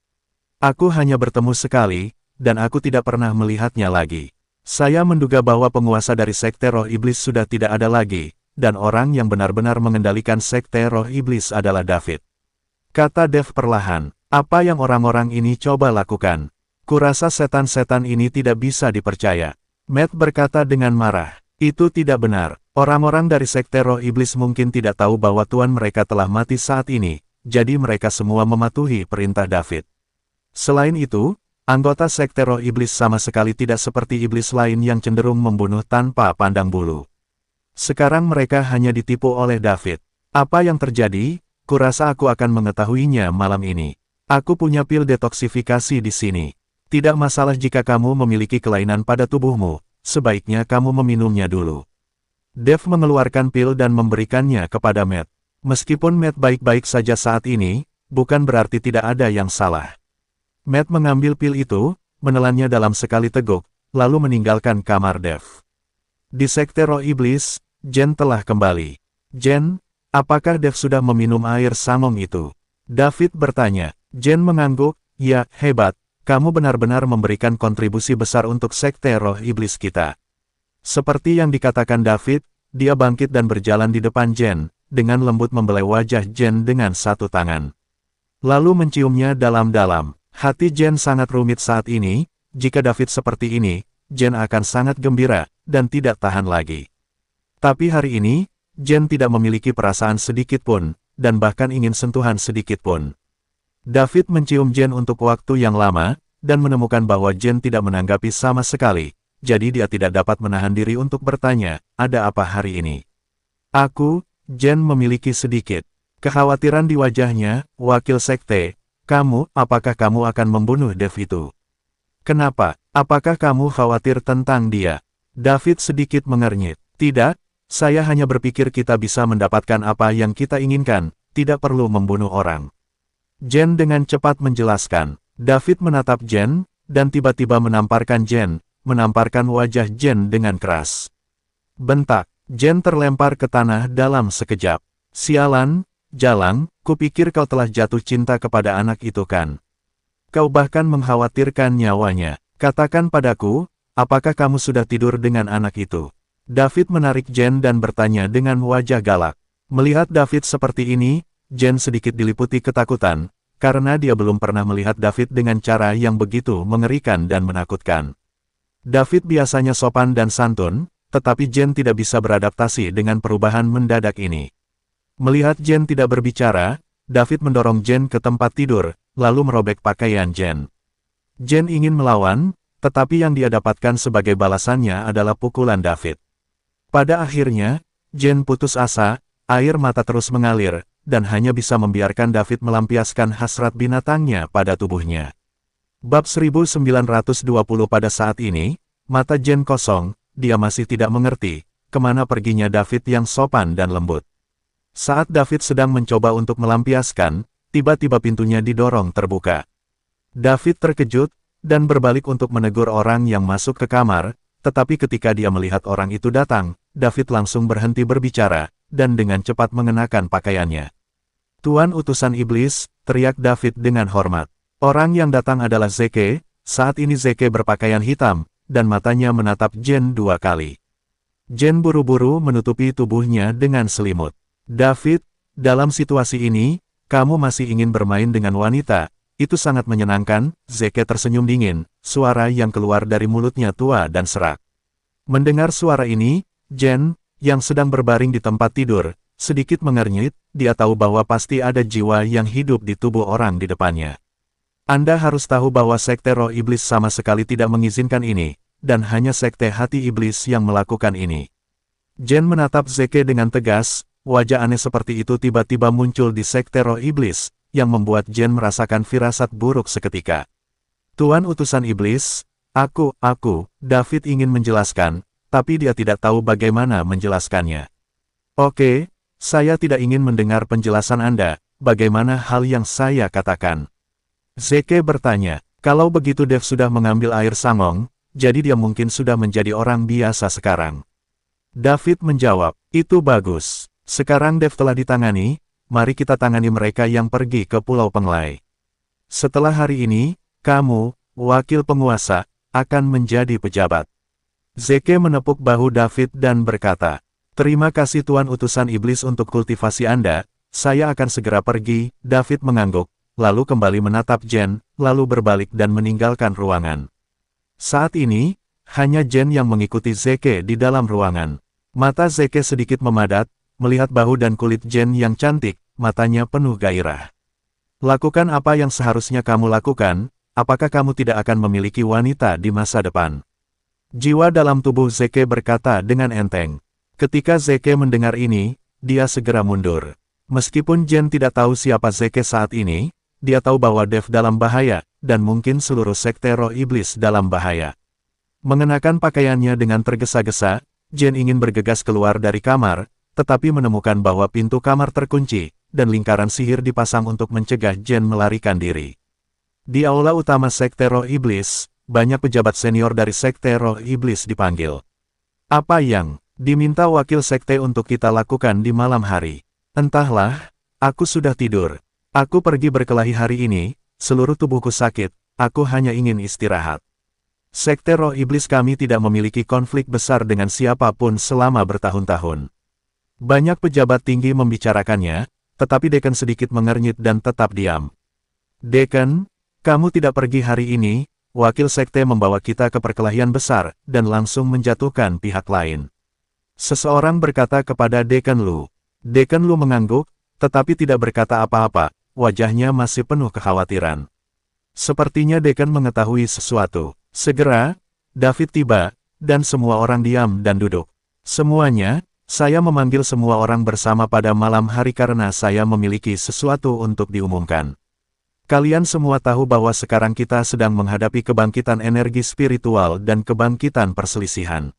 Aku hanya bertemu sekali, dan aku tidak pernah melihatnya lagi. Saya menduga bahwa penguasa dari sekte roh iblis sudah tidak ada lagi, dan orang yang benar-benar mengendalikan sekte roh iblis adalah David. Kata Dev perlahan, apa yang orang-orang ini coba lakukan? Kurasa setan-setan ini tidak bisa dipercaya. Matt berkata dengan marah, itu tidak benar. Orang-orang dari sekte roh iblis mungkin tidak tahu bahwa tuan mereka telah mati saat ini, jadi mereka semua mematuhi perintah David. Selain itu, anggota sekte roh iblis sama sekali tidak seperti iblis lain yang cenderung membunuh tanpa pandang bulu. Sekarang mereka hanya ditipu oleh David. Apa yang terjadi? Kurasa aku akan mengetahuinya malam ini. Aku punya pil detoksifikasi di sini. Tidak masalah jika kamu memiliki kelainan pada tubuhmu, sebaiknya kamu meminumnya dulu. Dev mengeluarkan pil dan memberikannya kepada Matt. Meskipun Matt baik-baik saja saat ini, bukan berarti tidak ada yang salah. Matt mengambil pil itu, menelannya dalam sekali teguk, lalu meninggalkan kamar Dev. Di sekte roh iblis, Jen telah kembali. Jen, apakah Dev sudah meminum air samong itu? David bertanya. Jen mengangguk, ya, hebat, kamu benar-benar memberikan kontribusi besar untuk sekte roh iblis kita. Seperti yang dikatakan David, dia bangkit dan berjalan di depan Jen, dengan lembut membelai wajah Jen dengan satu tangan. Lalu menciumnya dalam-dalam. Hati Jen sangat rumit saat ini, jika David seperti ini, Jen akan sangat gembira, dan tidak tahan lagi. Tapi hari ini, Jen tidak memiliki perasaan sedikit pun, dan bahkan ingin sentuhan sedikit pun. David mencium Jen untuk waktu yang lama, dan menemukan bahwa Jen tidak menanggapi sama sekali, jadi dia tidak dapat menahan diri untuk bertanya, ada apa hari ini? Jen memiliki sedikit kekhawatiran di wajahnya, wakil sekte. Kamu, apakah kamu akan membunuh Dev itu? Kenapa? Apakah kamu khawatir tentang dia? David sedikit mengernyit. Tidak, saya hanya berpikir kita bisa mendapatkan apa yang kita inginkan, tidak perlu membunuh orang. Jen dengan cepat menjelaskan. David menatap Jen, dan tiba-tiba menamparkan wajah Jen dengan keras. Bentak, Jen terlempar ke tanah dalam sekejap. Sialan, Jalang, kupikir kau telah jatuh cinta kepada anak itu kan? Kau bahkan mengkhawatirkan nyawanya. Katakan padaku, apakah kamu sudah tidur dengan anak itu? David menarik Jen dan bertanya dengan wajah galak. Melihat David seperti ini, Jen sedikit diliputi ketakutan, karena dia belum pernah melihat David dengan cara yang begitu mengerikan dan menakutkan. David biasanya sopan dan santun, tetapi Jen tidak bisa beradaptasi dengan perubahan mendadak ini. Melihat Jen tidak berbicara, David mendorong Jen ke tempat tidur, lalu merobek pakaian Jen. Jen ingin melawan, tetapi yang dia dapatkan sebagai balasannya adalah pukulan David. Pada akhirnya, Jen putus asa, air mata terus mengalir, dan hanya bisa membiarkan David melampiaskan hasrat binatangnya pada tubuhnya. Bab 1920. Pada saat ini, mata Jen kosong, dia masih tidak mengerti kemana perginya David yang sopan dan lembut. Saat David sedang mencoba untuk melampiaskan, tiba-tiba pintunya didorong terbuka. David terkejut, dan berbalik untuk menegur orang yang masuk ke kamar, tetapi ketika dia melihat orang itu datang, David langsung berhenti berbicara, dan dengan cepat mengenakan pakaiannya. "Tuan utusan iblis," teriak David dengan hormat. Orang yang datang adalah Zeke. Saat ini Zeke berpakaian hitam, dan matanya menatap Jen 2 kali. Jen buru-buru menutupi tubuhnya dengan selimut. "David, dalam situasi ini, kamu masih ingin bermain dengan wanita, itu sangat menyenangkan." Zeke tersenyum dingin, suara yang keluar dari mulutnya tua dan serak. Mendengar suara ini, Jen, yang sedang berbaring di tempat tidur, sedikit mengernyit, dia tahu bahwa pasti ada jiwa yang hidup di tubuh orang di depannya. "Anda harus tahu bahwa Sekte Roh Iblis sama sekali tidak mengizinkan ini, dan hanya Sekte Hati Iblis yang melakukan ini." Jen menatap Zeke dengan tegas. Wajah aneh seperti itu tiba-tiba muncul di Sekte Roh Iblis, yang membuat Jen merasakan firasat buruk seketika. "Tuan utusan iblis, aku," David ingin menjelaskan, tapi dia tidak tahu bagaimana menjelaskannya. "Oke, saya tidak ingin mendengar penjelasan Anda, bagaimana hal yang saya katakan?" Zeke bertanya. Kalau begitu Dev sudah mengambil air sangong, jadi dia mungkin sudah menjadi orang biasa sekarang. David menjawab, "Itu bagus. Sekarang Dev telah ditangani, mari kita tangani mereka yang pergi ke Pulau Penglai. Setelah hari ini, kamu, wakil penguasa, akan menjadi pejabat." Zeke menepuk bahu David dan berkata, "Terima kasih Tuan utusan iblis untuk kultivasi Anda, saya akan segera pergi." David mengangguk, lalu kembali menatap Jen, lalu berbalik dan meninggalkan ruangan. Saat ini, hanya Jen yang mengikuti Zeke di dalam ruangan. Mata Zeke sedikit memadat, melihat bahu dan kulit Jen yang cantik, matanya penuh gairah. "Lakukan apa yang seharusnya kamu lakukan, apakah kamu tidak akan memiliki wanita di masa depan?" Jiwa dalam tubuh Zeke berkata dengan enteng. Ketika Zeke mendengar ini, dia segera mundur. Meskipun Jen tidak tahu siapa Zeke saat ini, dia tahu bahwa Dev dalam bahaya, dan mungkin seluruh Sekte Roh Iblis dalam bahaya. Mengenakan pakaiannya dengan tergesa-gesa, Jen ingin bergegas keluar dari kamar, tetapi menemukan bahwa pintu kamar terkunci, dan lingkaran sihir dipasang untuk mencegah Jen melarikan diri. Di aula utama Sekte Roh Iblis, banyak pejabat senior dari Sekte Roh Iblis dipanggil. "Apa yang diminta wakil sekte untuk kita lakukan di malam hari?" "Entahlah, aku sudah tidur. Aku pergi berkelahi hari ini, seluruh tubuhku sakit, aku hanya ingin istirahat. Sekte Roh Iblis kami tidak memiliki konflik besar dengan siapapun selama bertahun-tahun." Banyak pejabat tinggi membicarakannya, tetapi Dekan sedikit mengernyit dan tetap diam. "Dekan, kamu tidak pergi hari ini, wakil sekte membawa kita ke perkelahian besar, dan langsung menjatuhkan pihak lain." Seseorang berkata kepada Dekan Lu. Dekan Lu mengangguk, tetapi tidak berkata apa-apa, wajahnya masih penuh kekhawatiran. Sepertinya Dekan mengetahui sesuatu. Segera, David tiba, dan semua orang diam dan duduk. "Semuanya, saya memanggil semua orang bersama pada malam hari karena saya memiliki sesuatu untuk diumumkan. Kalian semua tahu bahwa sekarang kita sedang menghadapi kebangkitan energi spiritual dan kebangkitan perselisihan.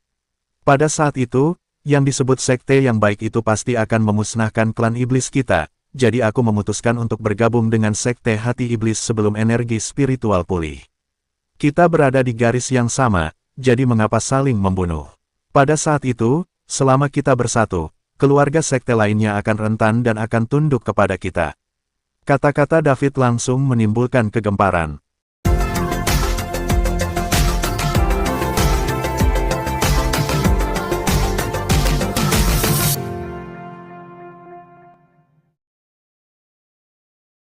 Pada saat itu, yang disebut sekte yang baik itu pasti akan memusnahkan klan iblis kita, jadi aku memutuskan untuk bergabung dengan Sekte Hati Iblis sebelum energi spiritual pulih. Kita berada di garis yang sama, jadi mengapa saling membunuh? Pada saat itu, selama kita bersatu, keluarga sekte lainnya akan rentan dan akan tunduk kepada kita." Kata-kata David langsung menimbulkan kegemparan.